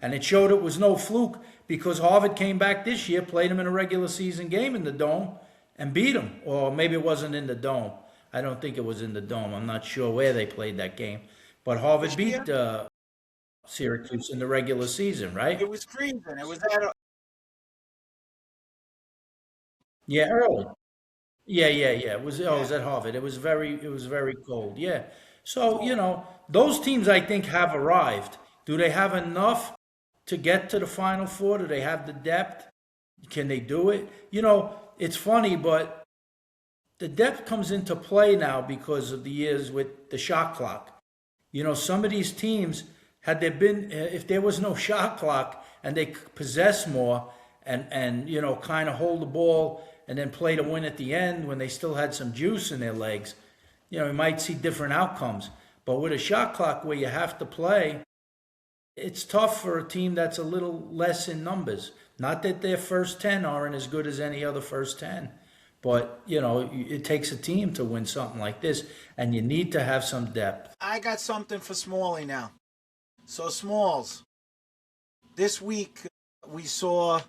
And it showed it was no fluke because Harvard came back this year, played them in a regular season game in the Dome, and beat them. Or maybe it wasn't in the Dome. I don't think it was in the Dome. I'm not sure where they played that game. But Harvard beat Syracuse in the regular season, right? It was freezing. It was at early. Yeah. It was at Harvard. It was very cold. Yeah. So, those teams I think have arrived. Do they have enough to get to the Final Four? Do they have the depth? Can they do it? It's funny, but the depth comes into play now because of the years with the shot clock. Some of these teams, if there was no shot clock and they possess more and kind of hold the ball and then play to win at the end when they still had some juice in their legs, you might see different outcomes. But with a shot clock where you have to play, it's tough for a team that's a little less in numbers. Not that their first 10 aren't as good as any other first 10. But, it takes a team to win something like this, and you need to have some depth. I got something for Smalley now. So, Smalls, this week we saw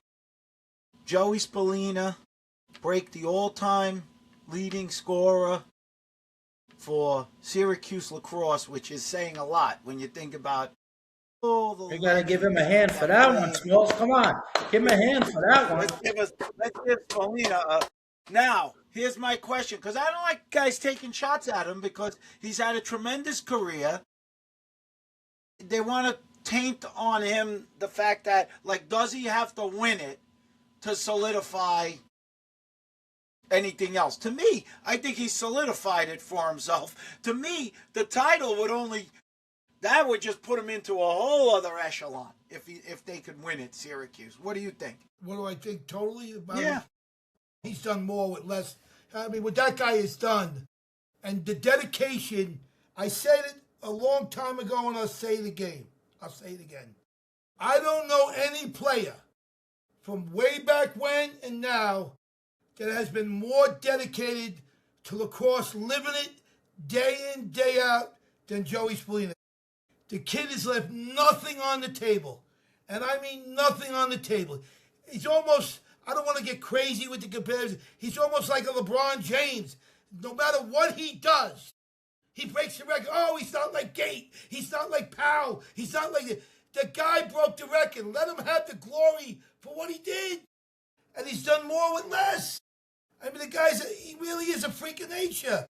Joey Spallina break the all-time leading scorer for Syracuse Lacrosse, which is saying a lot when you think about all the... You got to give him a hand for that one, Smalls. Come on. Give him a hand for that one. Let's give Spallina Now, here's my question, because I don't like guys taking shots at him because he's had a tremendous career. They want to taint on him the fact that, does he have to win it to solidify anything else? To me, I think he solidified it for himself. To me, the title would just put him into a whole other echelon. if they could win it, Syracuse. What do you think? What do I think totally about Yeah. him? He's done more with less. I mean, what that guy has done and the dedication, I said it a long time ago and I'll say it again. I'll say it again. I don't know any player from way back when and now that has been more dedicated to lacrosse, living it day in, day out than Joey Spallina. The kid has left nothing on the table. And I mean nothing on the table. He's almost, I don't want to get crazy with the comparison, he's almost like a LeBron James. No matter what he does, he breaks the record. Oh, he's not like Gait. He's not like Powell. He's not like... The guy broke the record. Let him have the glory for what he did. And he's done more with less. I mean, he really is a freak of nature.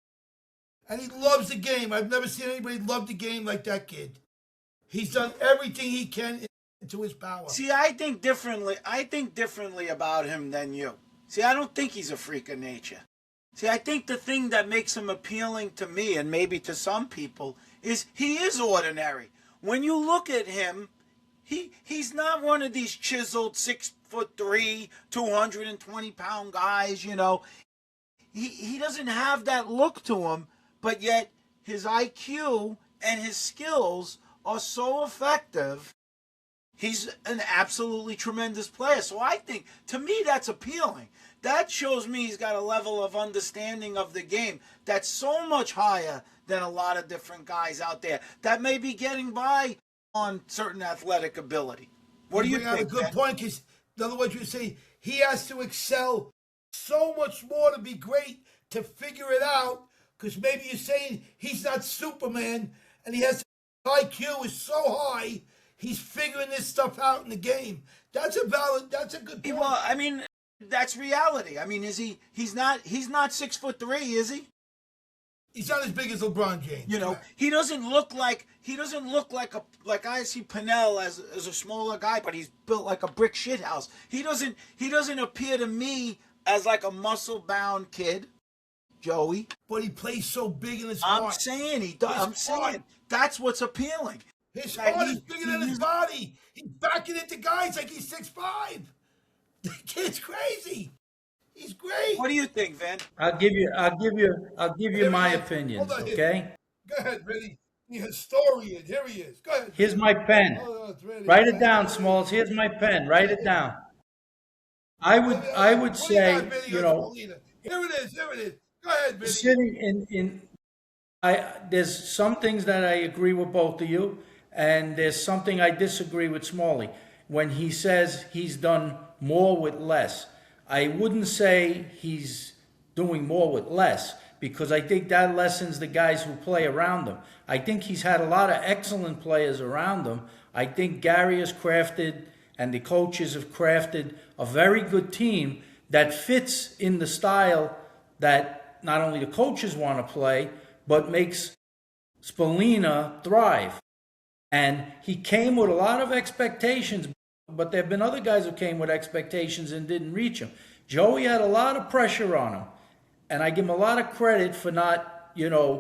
And he loves the game. I've never seen anybody love the game like that kid. He's done everything he can to his power. See, I think differently. I think differently about him than you. See, I don't think he's a freak of nature. See, I think the thing that makes him appealing to me and maybe to some people is he is ordinary. When you look at him, he's not one of these chiseled 6'3", 220-pound guys, you know. He doesn't have that look to him, but yet his IQ and his skills are so effective. He's an absolutely tremendous player. So I think, to me, that's appealing. That shows me he's got a level of understanding of the game that's so much higher than a lot of different guys out there that may be getting by on certain athletic ability. What do you think? A good point, because in other words, you say he has to excel so much more to be great to figure it out, because maybe you're saying he's not Superman and he has IQ is so high, he's figuring this stuff out in the game. That's a good point. Well, I mean, that's reality. I mean, he's not 6'3", is he? He's not as big as LeBron James. You know, he doesn't look like I see Pinnell as a smaller guy, but he's built like a brick shithouse. He doesn't appear to me as like a muscle-bound kid, Joey. But he plays so big in his heart. I'm saying he does. I'm saying that's what's appealing. His heart is bigger than his body. He's backing into guys like he's 6'5". The kid's crazy. He's great. What do you think, Van? I'll give you my opinions, okay? Go ahead, Vinny. The historian. Here he is. Go ahead. Here's my pen. Write it down, Smalls. Here's my pen. Write it down. I would say, you know, Here it is. Go ahead, Vinny. sitting there's some things that I agree with both of you, and there's something I disagree with Smalley. When he says he's done more with less, I wouldn't say he's doing more with less, because I think that lessens the guys who play around him. I think he's had a lot of excellent players around him. I think Gary has crafted, and the coaches have crafted, a very good team that fits in the style that not only the coaches want to play, but makes Spallina thrive. And he came with a lot of expectations, but there have been other guys who came with expectations and didn't reach them. Joey had a lot of pressure on him, and I give him a lot of credit for not, you know,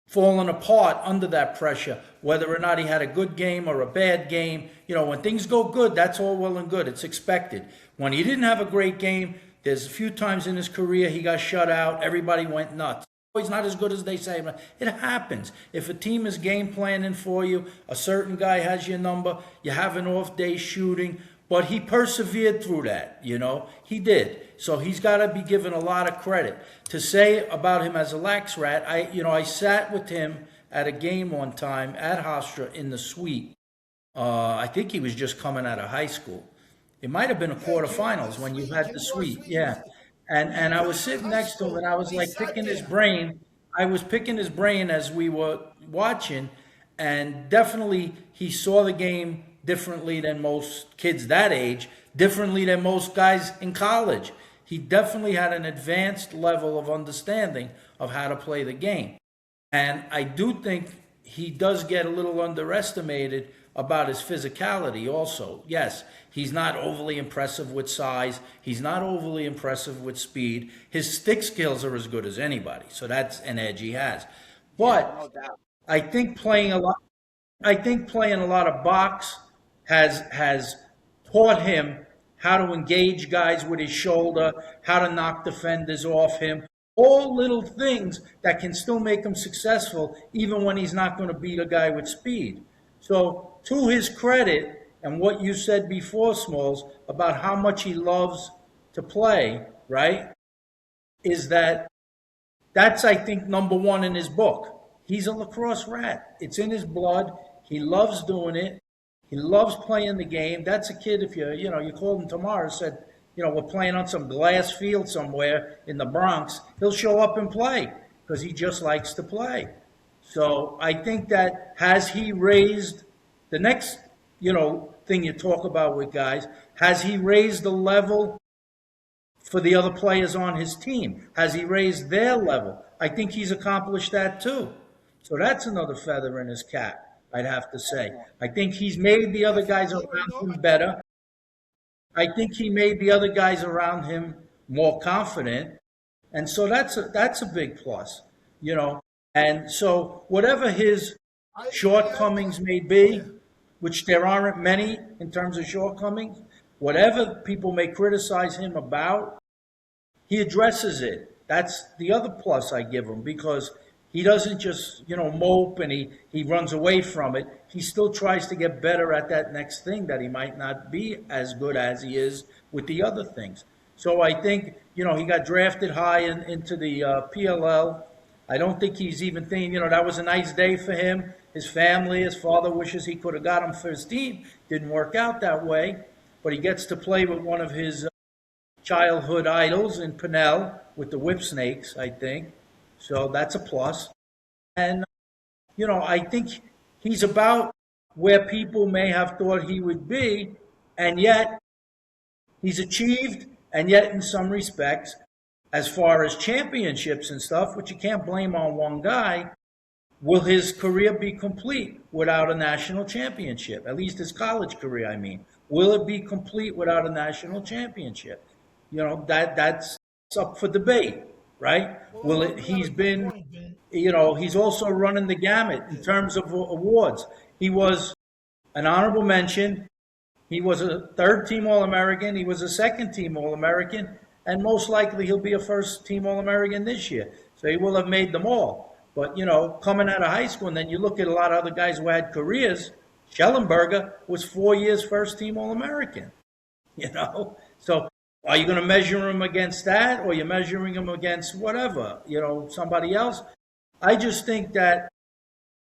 falling apart under that pressure, whether or not he had a good game or a bad game. You know, when things go good, that's all well and good. It's expected. When he didn't have a great game, there's a few times in his career he got shut out. Everybody went nuts. He's not as good as they say. It happens. If a team is game planning for you, a certain guy has your number, you have an off day shooting, but he persevered through that, you know. He did. So he's got to be given a lot of credit. To say about him as a lax rat, I sat with him at a game one time at Hofstra in the suite. I think he was just coming out of high school. It might have been a quarterfinals when you had the suite. Yeah. And I was sitting next to him, and I was like picking his brain. I was picking his brain as we were watching, and definitely he saw the game differently than most kids that age, differently than most guys in college. He definitely had an advanced level of understanding of how to play the game. And I do think he does get a little underestimated about his physicality also. Yes, he's not overly impressive with size. He's not overly impressive with speed. His stick skills are as good as anybody, so that's an edge he has. But I think playing a lot of box has taught him how to engage guys with his shoulder, how to knock defenders off him. All little things that can still make him successful, even when he's not going to beat a guy with speed. So, to his credit, and what you said before, Smalls, about how much he loves to play, right, is that's, I think, number one in his book. He's a lacrosse rat. It's in his blood. He loves doing it. He loves playing the game. That's a kid, if you called him tomorrow and said, we're playing on some glass field somewhere in the Bronx, he'll show up and play because he just likes to play. So I think that has he raised the next, thing you talk about with guys, has he raised the level for the other players on his team? Has he raised their level? I think he's accomplished that too. So that's another feather in his cap, I'd have to say. I think he's made the other guys around him better. I think he made the other guys around him more confident. And so that's a big plus, And so whatever his shortcomings may be, which there aren't many in terms of shortcomings, whatever people may criticize him about, he addresses it. That's the other plus I give him, because he doesn't just, mope and he runs away from it. He still tries to get better at that next thing that he might not be as good as he is with the other things. So I think, he got drafted high into the PLL. I don't think he's even thinking, that was a nice day for him. His family, his father wishes he could have got him for his team. Didn't work out that way. But he gets to play with one of his childhood idols in Pinnell with the Whip Snakes, I think. So that's a plus. And, I think he's about where people may have thought he would be, and yet he's achieved, and yet in some respects, as far as championships and stuff, which you can't blame on one guy, will his career be complete without a national championship? At least his college career, I mean. Will it be complete without a national championship? That's up for debate, right? He's been, he's also running the gamut in terms of awards. He was an honorable mention. He was a third-team All-American. He was a second-team All-American. And most likely he'll be a first-team All-American this year. So he will have made them all. But, coming out of high school, and then you look at a lot of other guys who had careers, Schellenberger was 4 years first-team All-American, So are you going to measure him against that, or you're measuring him against whatever, somebody else? I just think that,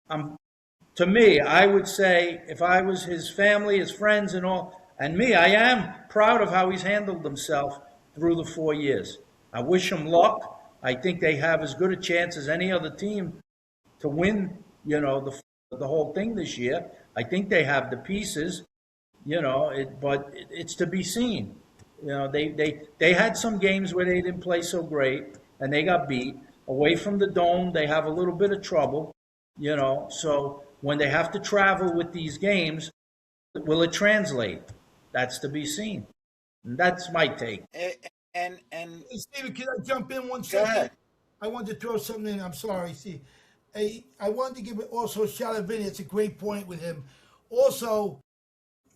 to me, I would say if I was his family, his friends and all, and me, I am proud of how he's handled himself through the 4 years. I wish him luck. I think they have as good a chance as any other team to win, the whole thing this year. I think they have the pieces, but it's to be seen. They had some games where they didn't play so great and they got beat. Away from the dome, they have a little bit of trouble, So when they have to travel with these games, will it translate? That's to be seen. And that's my take. And Hey, Steven, can I jump in one go second? ahead. I wanted to throw something in. I'm sorry, Steve. I wanted to give also a shout out, Vinny. It's a great point with him. Also,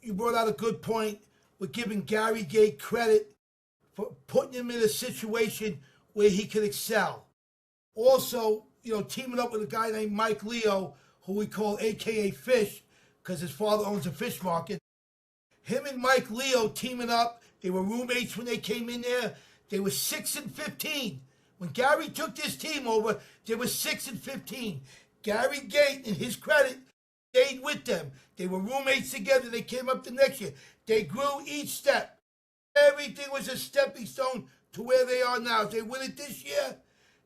you brought out a good point with giving Gary Gait credit for putting him in a situation where he could excel. Also, teaming up with a guy named Mike Leo, who we call AKA Fish, because his father owns a fish market. Him and Mike Leo teaming up. They were roommates when they came in there. They were 6-15. When Gary took this team over, they were 6-15. Gary Gait, in his credit, stayed with them. They were roommates together. They came up the next year. They grew each step. Everything was a stepping stone to where they are now. If they win it this year,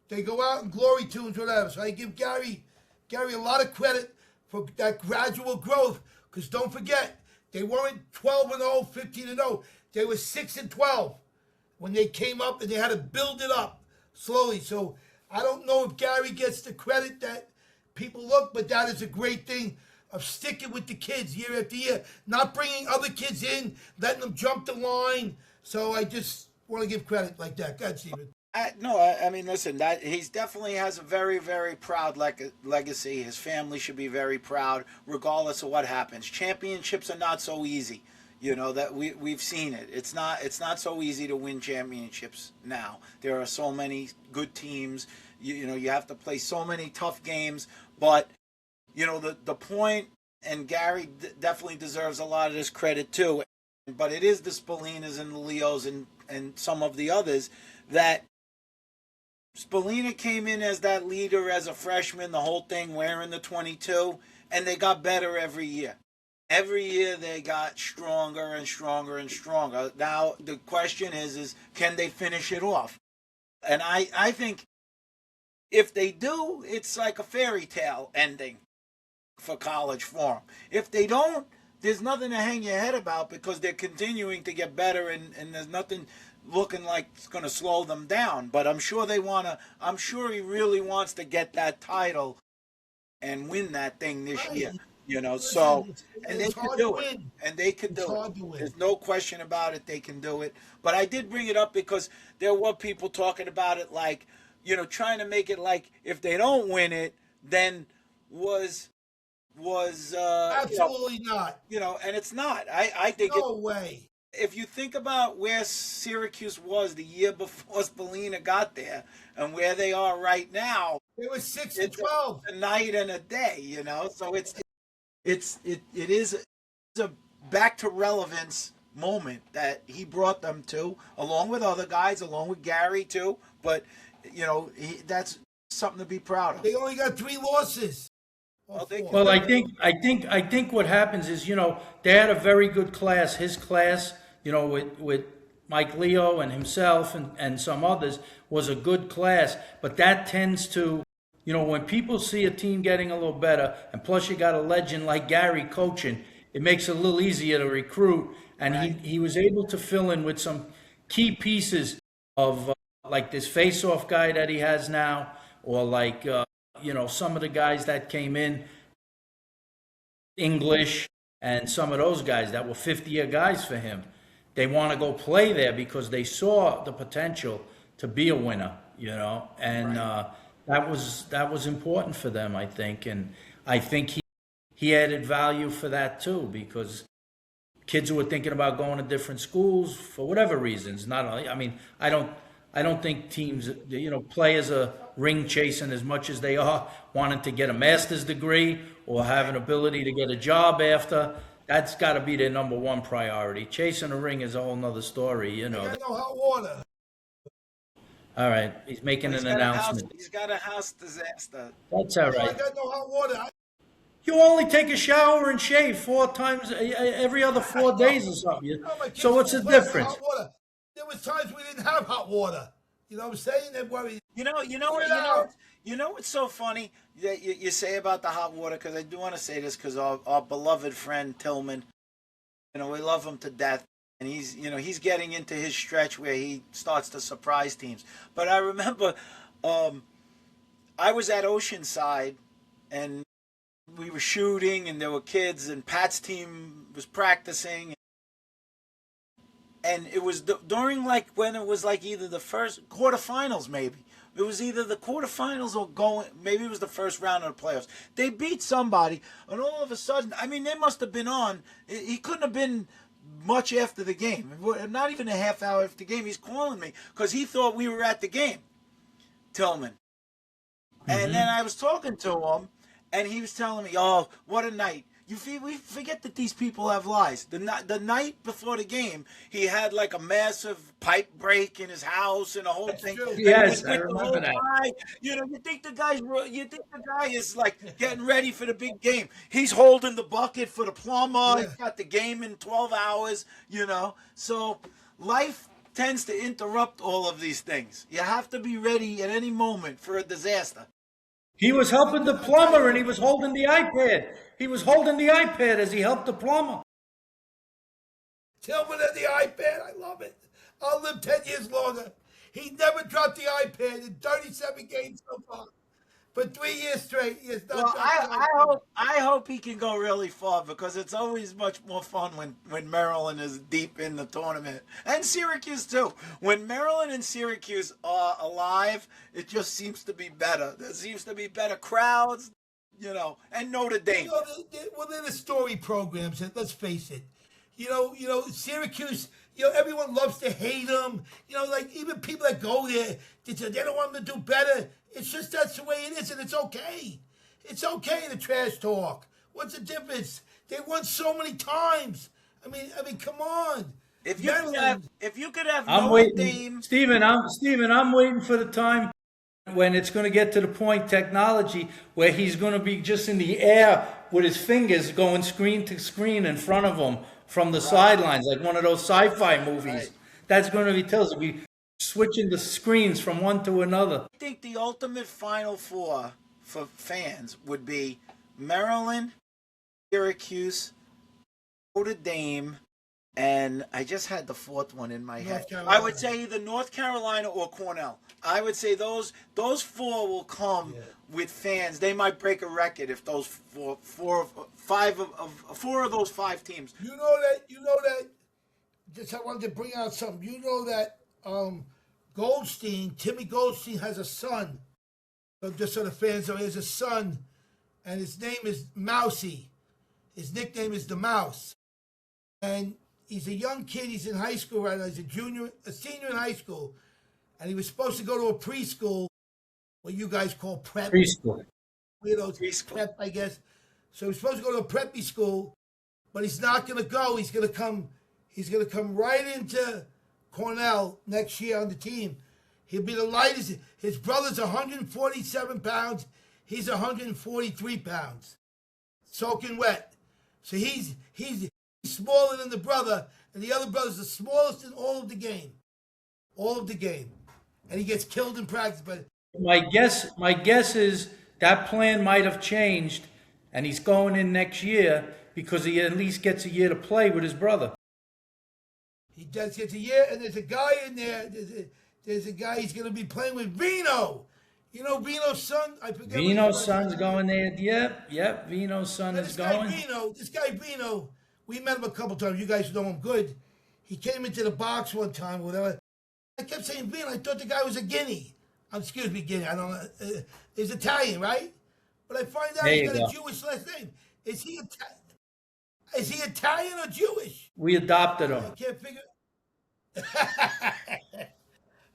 they go out in glory tunes, whatever. So I give Gary a lot of credit for that gradual growth. Because don't forget, they weren't 12-0, 15-0. They were 6-12 when they came up, and they had to build it up slowly. So I don't know if Gary gets the credit that people look, but that is a great thing of sticking with the kids year after year, not bringing other kids in, letting them jump the line. So I just want to give credit like that. God, Steven. I mean, listen, that he's definitely has a very, very proud legacy. His family should be very proud, regardless of what happens. Championships are not so easy. You know that we've seen it. It's not so easy to win championships now. There are so many good teams. You know you have to play so many tough games. But you know the point, and Gary definitely deserves a lot of this credit too. But it is the Spalinas and the Leos and some of the others that Spalina came in as that leader as a freshman, the whole thing wearing the 22, and they got better every year. Every year they got stronger and stronger and stronger. Now the question is can they finish it off? And I think if they do, it's like a fairy tale ending for college for them. If they don't, there's nothing to hang your head about because they're continuing to get better and there's nothing looking like it's going to slow them down. But I'm sure I'm sure he really wants to get that title and win that thing this year. You know, so and they could do it. And they could do it. There's no question about it. They can do it. But I did bring it up because there were people talking about it like, you know, trying to make it like if they don't win it, then was absolutely not. You know, and it's not. I think no way. If you think about where Syracuse was the year before Spalina got there and where they are right now, it was 6-12. A night and a day, you know. So it is a back to relevance moment that he brought them to, along with other guys, along with Gary too. But you know, that's something to be proud of. They only got 3 losses. Well, I think what happens is, you know, they had a very good class. His class, you know, with Mike Leo and himself and some others was a good class. But that tends to, you know, when people see a team getting a little better, and plus you got a legend like Gary coaching, it makes it a little easier to recruit. And right. he was able to fill in with some key pieces of like this face-off guy that he has now, or like, you know, some of the guys that came in, English, and some of those guys that were 50-year guys for him. They want to go play there because they saw the potential to be a winner, you know, and that was important for them, I think. And I think he added value for that too, because kids who were thinking about going to different schools for whatever reasons, not only, I mean, I don't think teams, you know, players are ring chasing as much as they are wanting to get a master's degree or have an ability to get a job after. That's got to be their number one priority. Chasing a ring is a whole nother story, you know. I got no hot water. All right, he's making an announcement. He's got a house disaster. That's all right. I got no hot water. You only take a shower and shave 4 times every other 4 days or something. So what's the difference? There was times we didn't have hot water. You know what I'm saying? You know what's so funny that you say about the hot water, because I do want to say this because our beloved friend Tillman, you know, we love him to death. And he's getting into his stretch where he starts to surprise teams. But I remember I was at Oceanside and we were shooting and there were kids and Pat's team was practicing. And it was during like when it was like either the first quarterfinals maybe. It was either the quarterfinals or maybe it was the first round of the playoffs. They beat somebody and all of a sudden, I mean, they must have been on. He couldn't have been much after the game, not even a half hour after the game. He's calling me because he thought we were at the game, Tillman. And then I was talking to him, and he was telling me, "Oh, what a night! We forget that these people have lives. The night before the game, he had like a massive pipe break in his house and a whole thing. Yes, I remember that. You know, you think the guy is like getting ready for the big game. He's holding the bucket for the plumber. Yeah. He's got the game in 12 hours. You know, so life tends to interrupt all of these things. You have to be ready at any moment for a disaster. He was helping the plumber, and he was holding the iPad. He was holding the iPad as he helped the plumber. Tillman and the iPad, I love it. I'll live 10 years longer. He never dropped the iPad in 37 games so far. For 3 years straight. Yes, Well, I hope he can go really far because it's always much more fun when Maryland is deep in the tournament, and Syracuse too. When Maryland and Syracuse are alive, it just seems to be better. There seems to be better crowds, and Notre Dame. They're the story programs. And let's face it. Syracuse. Everyone loves to hate them. Like even people that go there, they don't want them to do better. It's just that's the way it is, and it's okay. It's okay to trash talk. What's the difference? They won so many times. I mean, come on. If you could have I'm Notre waiting, Dame, Stephen. I'm waiting for the time when it's going to get to the point, technology, where he's going to be just in the air with his fingers going screen to screen in front of him from the sidelines, like one of those sci-fi movies. Right. That's going to be tells we switching the screens from one to another. I think the ultimate Final Four for fans would be Maryland, Syracuse, Notre Dame, and I just had the fourth one in my head. I would say either North Carolina or Cornell. I would say those four will come with fans. They might break a record if those four of those five teams. You know that. Just I wanted to bring out something. You know that Timmy Goldstein has a son. So just so the fans know, he has a son, and his name is Mousy. His nickname is the Mouse, and he's a young kid. He's in high school right now. He's a senior in high school, and he was supposed to go to a preschool, what you guys call prep. Preschool. Preschool. Prep, I guess. So he's supposed to go to a preppy school, but he's not going to go. He's going to come right into Cornell next year on the team. He'll be the lightest. His brother's 147 pounds. He's 143 pounds. Soaking wet. So he's smaller than the brother, and the other brother's the smallest in all of the game. And he gets killed in practice. But My guess is that plan might have changed, and he's going in next year because he at least gets a year to play with his brother. he does get a year, and there's a guy in there. There's a guy he's going to be playing with, Vino. You know Vino's son? I forget. Vino's son's going there. Yep. Vino's son is going. This guy Vino, we met him a couple times. You guys know him good. He came into the box one time, whatever. I kept saying Vino. I thought the guy was a Guinea. Excuse me, Guinea. I don't know. He's Italian, right? But I find out he's got a Jewish last name. Is he Italian or Jewish? We adopted him. I can't figure.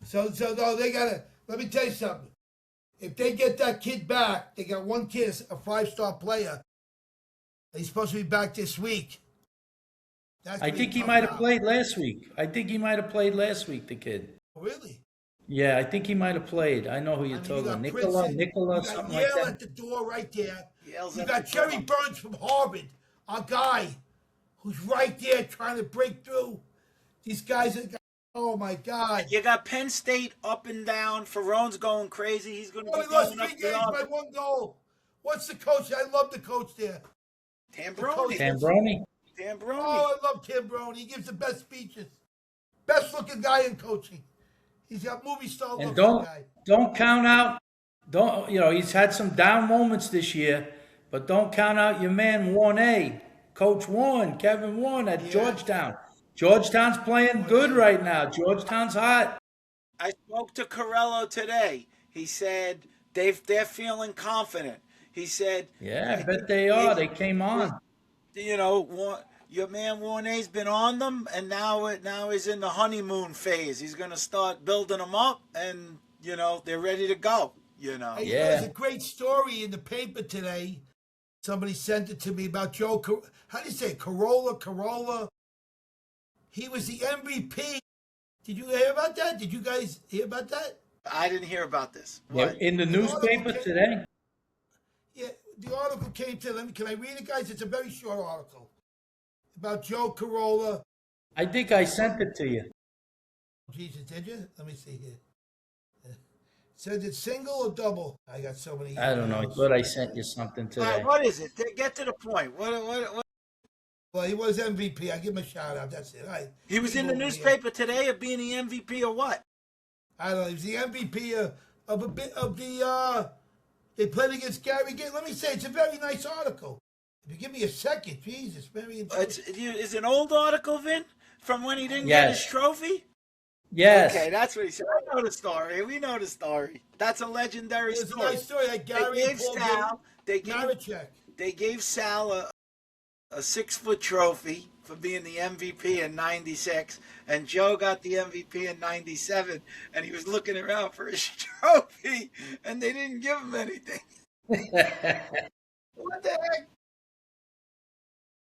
So no, they gotta. Let me tell you something. If they get that kid back, they got one kid, a 5-star player. He's supposed to be back this week. I think he might have played last week. The kid. Oh, really? Yeah, I think he might have played. I know who you're talking about. Nicola, something like Yale that. at the door right there. Yale's You at got the Jerry door. Burns from Harvard, a guy who's right there trying to break through. These guys are, oh my God. You got Penn State up and down. Ferrone's going crazy. He's going to be Only lost going up 3 the games by other. 1 goal. What's the coach? I love the coach there. Tambroni. Tambroni. Oh, I love Tim Brown. He gives the best speeches. Best looking guy in coaching. He's got movie star looking And guy. don't count out. He's had some down moments this year, but don't count out your man Warren A. Coach Warren, Kevin Warren at Georgetown. Georgetown's playing good right now. Georgetown's hot. I spoke to Corello today. He said they're feeling confident. He said, Yeah, I bet they are. They came on. Your man Warnay's been on them, and now he's in the honeymoon phase. He's going to start building them up, and they're ready to go. Hey, there's a great story in the paper today. Somebody sent it to me about Joe. How do you say it? Corolla. He was the MVP. Did you hear about that? Did you guys hear about that? I didn't hear about this. Yeah, What? in the newspaper today. Yeah, the article came to. Can I read it, guys? It's a very short article about Joe Corolla. I think I sent it to you. Jesus, did you? Let me see here. Says it single or double? I got so many. I don't know. I thought I sent you something All right, today. what is it? Get to the point. What? Well, he was MVP. I give him a shout out. That's it. All right. He was in the newspaper today of being the MVP or what? I don't know. He was the MVP of They played against Gary Gait. Let me say, it's a very nice article. If you give me a second, Jesus, very interesting. Is it an old article, Vin, from when he didn't get his Yes. trophy? Yes. Okay, that's what he said. I know the story. We know the story. That's a legendary It's a story. nice story. Like Gary and Paul Maricek. They gave Sal a 6-foot trophy for being the MVP in '96, and Joe got the MVP in '97, and he was looking around for his trophy, and they didn't give him anything. What the heck?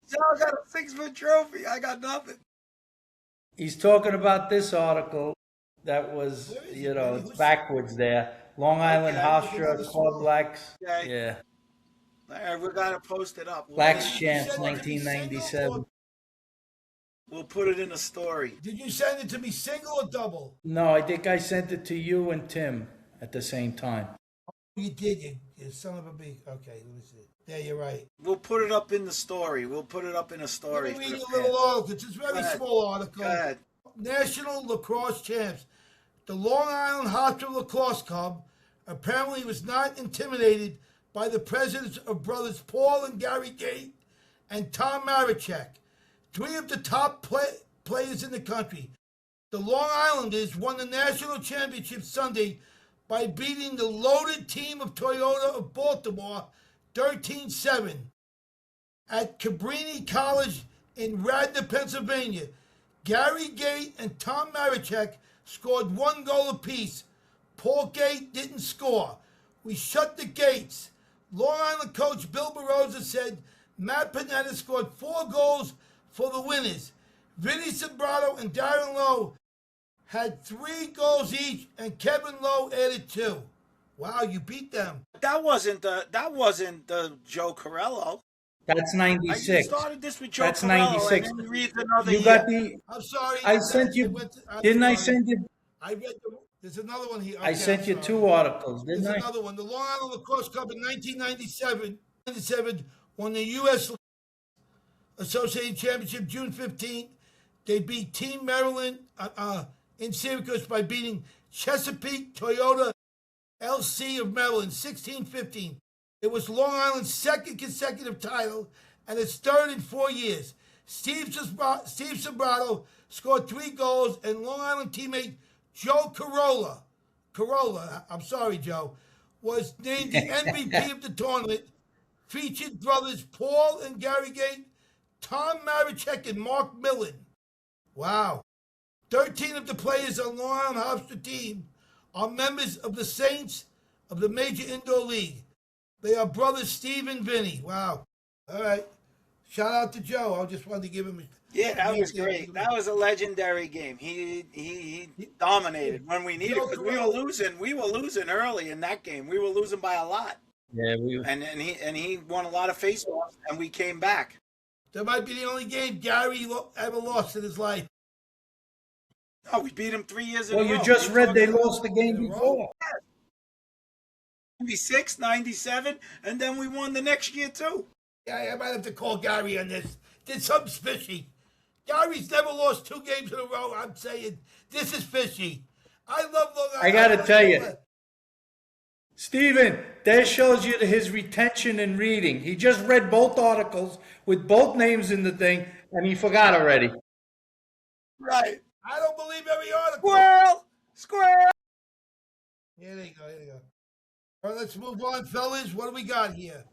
Sal got a 6-foot trophy. I got nothing. He's talking about this article that was, Where is you it? know, Who's- it's backwards there. Long Island Okay, Hofstra another Club song. Blacks. Okay. Yeah. All right, we got to post it up. Blacks Did you champs, send it to me single 1997. We'll put it in a story. Did you send it to me single or double? No, I think I sent it to you and Tim at the same time. You did, you son of a bee. Okay, let me see. Yeah, you're right. We'll put it up in the story. We'll put it up in a story. Let me for read the you a little fans. article. It's a very Go ahead. small article. Go ahead. National Lacrosse Champs. The Long Island Hofstra Lacrosse Club apparently was not intimidated by the presidents of brothers Paul and Gary Gait and Tom Maricek, three of the top players in the country. The Long Islanders won the national championship Sunday by beating the loaded team of Toyota of Baltimore 13-7 at Cabrini College in Radnor, Pennsylvania. Gary Gait and Tom Maricek scored 1 goal apiece. Paul Gait didn't score. We shut the gates. Long Island coach Bill Barosa said Matt Panetta scored 4 goals for the winners. Vinny Sombrato and Darren Lowe had 3 goals each, and Kevin Lowe added 2. Wow, you beat them. That wasn't the Joe Corello. That's I 96. started this with Joe That's Corello 96. and then read another You year. got the. I'm sorry. I sent you. I'm Didn't I sorry. send you? I read there's another one here. I Okay, sent I'm you sorry. 2 articles, didn't There's I? another one. The Long Island Lacrosse Club in 1997 won the U.S. Associated Championship June 15th. They beat Team Maryland in Syracuse by beating Chesapeake Toyota LC of Maryland 16-15. It was Long Island's second consecutive title and its third in 4 years. Steve Sombrato scored 3 goals, and Long Island teammate Joe Corolla, I'm sorry, Joe, was named the MVP of the tournament. Featured brothers Paul and Gary Gait, Tom Maricek, and Mark Millen. Wow. 13 of the players on Long Island Hofstra team are members of the Saints of the Major Indoor League. They are brothers Steve and Vinny. Wow. All right. Shout out to Joe. I just wanted to give him Yeah, that was great. That was a legendary game. He dominated when we needed because we were losing early in that game. We were losing by a lot. Yeah, And he won a lot of faceoffs, and we came back. That might be the only game Gary ever lost in his life. No, we beat him 3 years in a row. Well, you just read they lost the game before. 96, 97, and then we won the next year too. Yeah, I might have to call Gary on this. Did something fishy. Gary's never lost 2 games in a row. I'm saying this is fishy. I love Long Island. I got to tell you, Steven, that shows you his retention in reading. He just read both articles with both names in the thing, and he forgot already. Right. I don't believe every article. Squirrel. Here they go. All right, let's move on, fellas. What do we got here?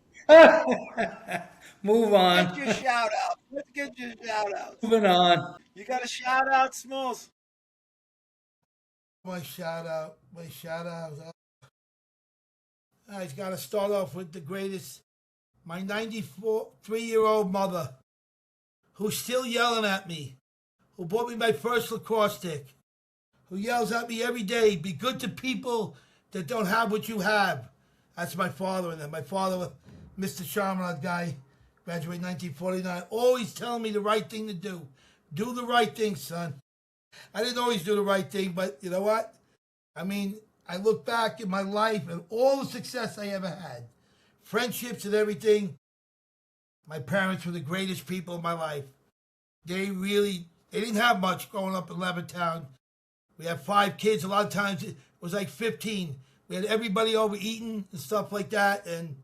Move Get on. your shout out. Let's get your shout outs. Moving on. You got a shout out, Smalls. My shout out. I got to start off with the greatest. My 93-year-old mother, who's still yelling at me, who bought me my first lacrosse stick, who yells at me every day, be good to people that don't have what you have. That's my father. And then my father, Mr. Chaminade guy, graduated in 1949, always telling me the right thing to do. Do the right thing, son. I didn't always do the right thing, but you know what? I mean, I look back in my life and all the success I ever had, friendships and everything. My parents were the greatest people in my life. They didn't have much growing up in Levittown. We had 5 kids. A lot of times it was like 15. we had everybody over eating and stuff like that, and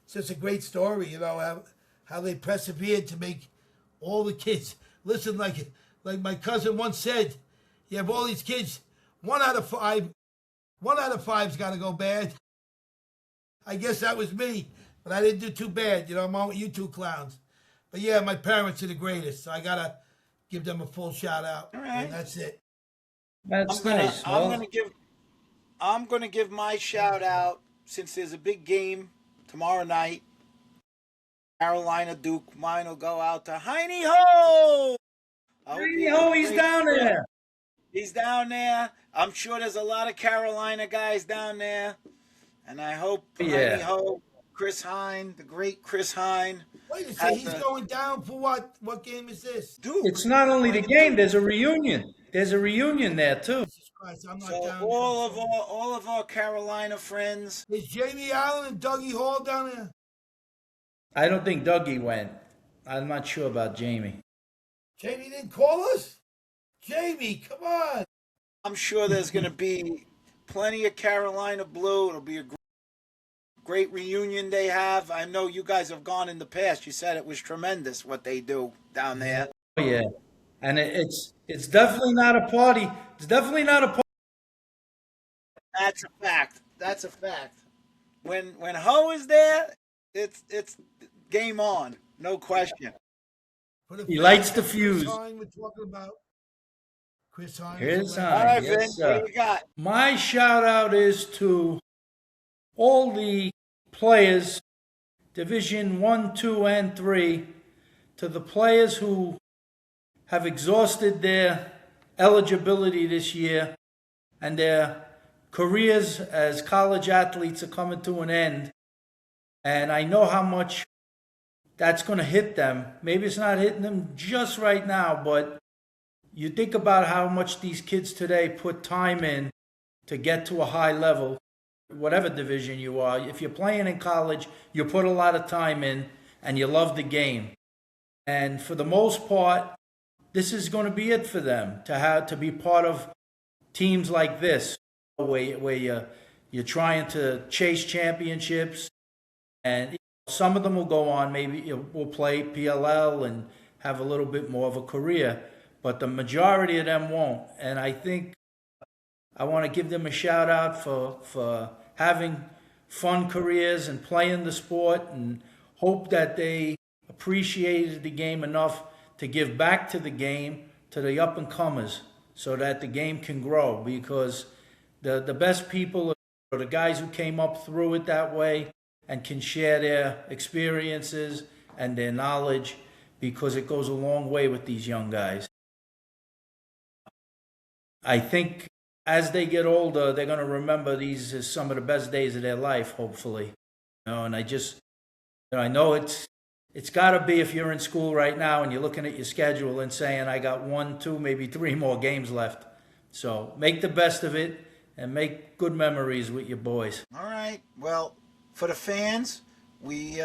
it's just a great story, you know, how they persevered to make all the kids listen. Like my cousin once said, you have all these kids, one out of five's got to go bad. I guess that was me, but I didn't do too bad. You know, I'm on with you two clowns. But yeah, my parents are the greatest, so I gotta give them a full shout out. All right. And that's it. That's nice. I'm gonna give my shout out since there's a big game tomorrow night. Carolina Duke. Mine will go out to Heine Ho. He's down there. He's down there. I'm sure there's a lot of Carolina guys down there, and I hope Heine Ho, Chris Hine, the great Chris Hine. Wait a second, he's going down for what? What game is this? Duke. It's not only the game. There's a reunion. There's a reunion there too. Jesus Christ, I'm not So down all of our Carolina friends. Is Jamie Allen and Dougie Hall down there? I don't think Dougie went. I'm not sure about Jamie. Jamie didn't call us? Jamie, come on. I'm sure there's going to be plenty of Carolina blue. It'll be a great reunion they have. I know you guys have gone in the past. You said it was tremendous what they do down there. Oh yeah, and it's definitely not a party. It's definitely not a party. That's a fact. That's a fact. When Ho is there, it's game on. No question. He lights the fuse. Chris Hine we're talking about. Chris Hine. Here's All right, yes, Vince, what do you got? My shout out is to all the players, Division 1, 2, and 3, to the players who have exhausted their eligibility this year and their careers as college athletes are coming to an end. And I know how much that's going to hit them. Maybe it's not hitting them just right now, but you think about how much these kids today put time in to get to a high level, whatever division you are. If you're playing in college, you put a lot of time in and you love the game. And for the most part, this is going to be it for them to be part of teams like this, where you're trying to chase championships. And some of them will go on, maybe will play PLL and have a little bit more of a career, but the majority of them won't. And I think I want to give them a shout out for having fun careers and playing the sport, and hope that they appreciated the game enough to give back to the game, to the up and comers, so that the game can grow, because the best people are the guys who came up through it that way and can share their experiences and their knowledge, because it goes a long way with these young guys. I think as they get older, they're going to remember these as some of the best days of their life, hopefully. And I know it's got to be, if you're in school right now and you're looking at your schedule and saying, I got 1, 2, maybe 3 more games left. So make the best of it and make good memories with your boys. All right. Well, for the fans, we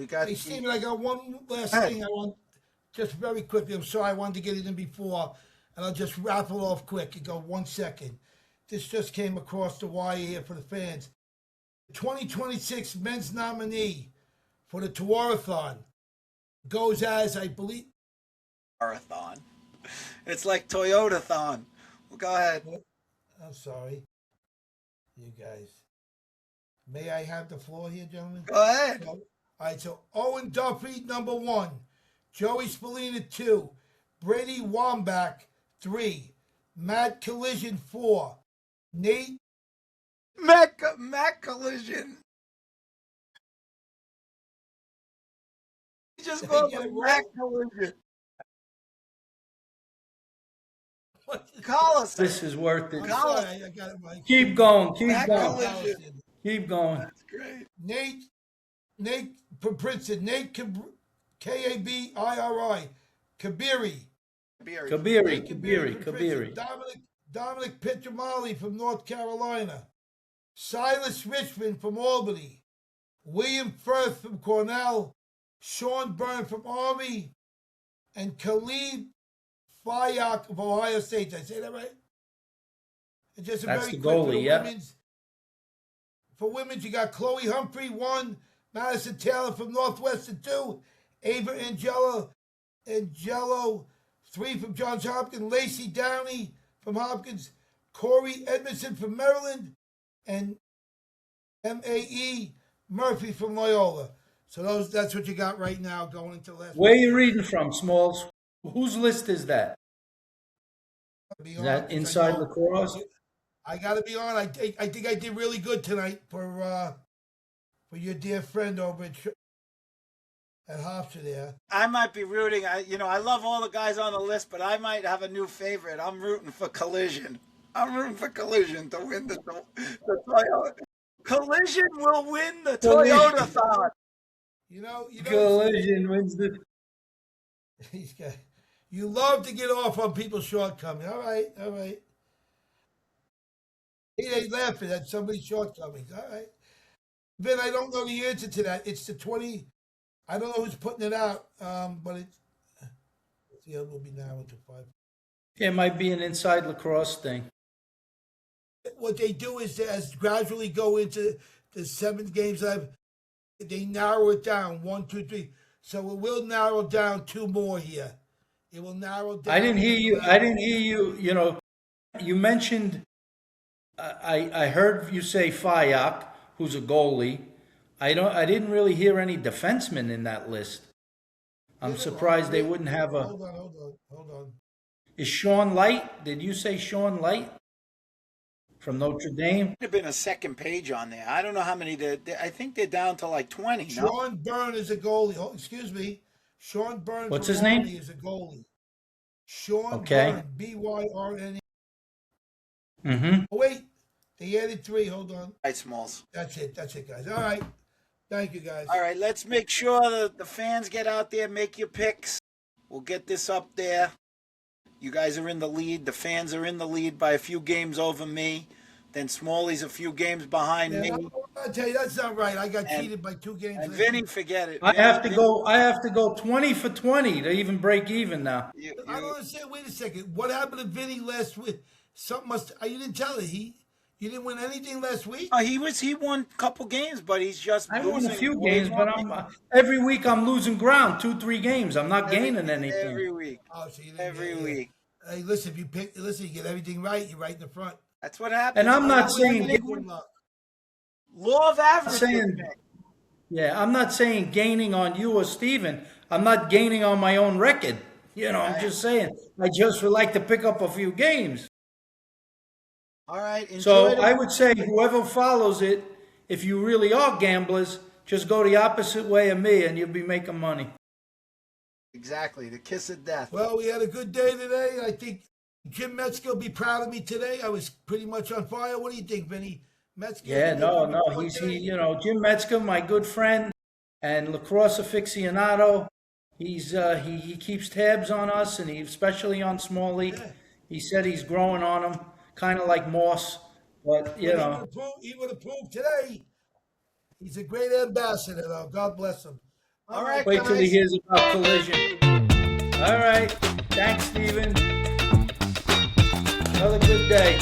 got. Hey, Steven, I got one last thing I want, just very quickly. I'm sorry I wanted to get it in before, and I'll just wrap it off quick and go 1 second. This just came across the wire here for the fans. 2026 men's nominee for the Tewaaraton goes as, I believe... Marathon. It's like Toyota-thon. Well, go ahead. I'm sorry. You guys. May I have the floor here, gentlemen? Go ahead. All right, so Owen Duffy, number 1. Joey Spallina, 2. Brady Wambach, 3. Matt Collision, 4. Nate. Matt Collision. He just goes with Matt Collision. Call us. This is worth it. I'm sorry, I got it right. Keep going. Keep Matt going. Collision. Keep going. That's great. Nate from Princeton. Nate Kabiri. Kabiri. Dominic Pietramali from North Carolina. Silas Richmond from Albany. William Firth from Cornell. Sean Byrne from Army. And Khalid Fayak of Ohio State. Did I say that right? And just a That's very the quick for goalie, the yeah. For women's, you got Chloe Humphrey, 1. Madison Taylor from Northwestern, 2. Ava Angelo, 3 from Johns Hopkins. Lacey Downey from Hopkins. Corey Edmondson from Maryland. And M.A.E. Murphy from Loyola. So that's what you got right now going into last. Where are you reading from, Smalls? Whose list is that? Is that Inside Lacrosse? I got to be on. I think I did really good tonight for your dear friend over at Hofstra there. I might be rooting. I love all the guys on the list, but I might have a new favorite. I'm rooting for Collision. I'm rooting for Collision to win the Toyota. Collision will win the Toyota-thon. Collision wins the. You love to get off on people's shortcomings. All right. He ain't laughing at somebody's shortcomings. All right. Ben, I don't know the answer to that. It's the 20. I don't know who's putting it out, but the other will be narrowed to 5. Yeah, it might be an Inside Lacrosse thing. What they do is as gradually go into the 7 games they narrow it down 1, 2, 3. So it will narrow down 2 more here. It will narrow down. I didn't hear you. You mentioned. I heard you say Fayak, who's a goalie. I didn't really hear any defensemen in that list. I'm surprised they wouldn't have a. Hold on. Is Sean Light? Did you say Sean Light from Notre Dame? Could have been a second page on there. I don't know how many. I think they're down to like 20. Sean Byrne is a goalie. Oh, excuse me. Sean Byrne. What's his name? Is a goalie. Sean Byrne. Byrne. Mm-hmm. Oh, wait. They added 3. Hold on. Right, Smalls. That's it, guys. All right. Thank you, guys. All right, let's make sure that the fans get out there, make your picks. We'll get this up there. You guys are in the lead. The fans are in the lead by a few games over me. Then Smalley's a few games behind me. I'll tell you, that's not right. I got cheated by 2 games. And Vinny, forget it. I have to go 20 for 20 to even break even now. I don't understand. Wait a second. What happened to Vinny last week? You didn't tell it. You didn't win anything last week? He won a couple games, but he's just I won a few games, but every week I'm losing ground, 2-3 games. I'm not gaining anything. Every week. Oh, so you didn't Every week. Hey, listen, you get everything right, you're right in the front. That's what happens. And I'm not saying law of averages. I'm not saying gaining on you or Steven. I'm not gaining on my own record. I'm just saying I just would like to pick up a few games. All right. So I would say whoever follows it, if you really are gamblers, just go the opposite way of me and you'll be making money. Exactly. The kiss of death. Well, we had a good day today. I think Jim Metzger will be proud of me today. I was pretty much on fire. What do you think, Vinny? Metzger? Yeah, no. Jim Metzger, my good friend and lacrosse aficionado. He keeps tabs on us, and especially on Smalley. Yeah. He said he's growing on him, kind of like Moss. But he would have proved today. He's a great ambassador, though. God bless him. All right, wait till he hears about Collision. All right. Thanks, Steven. Another good day.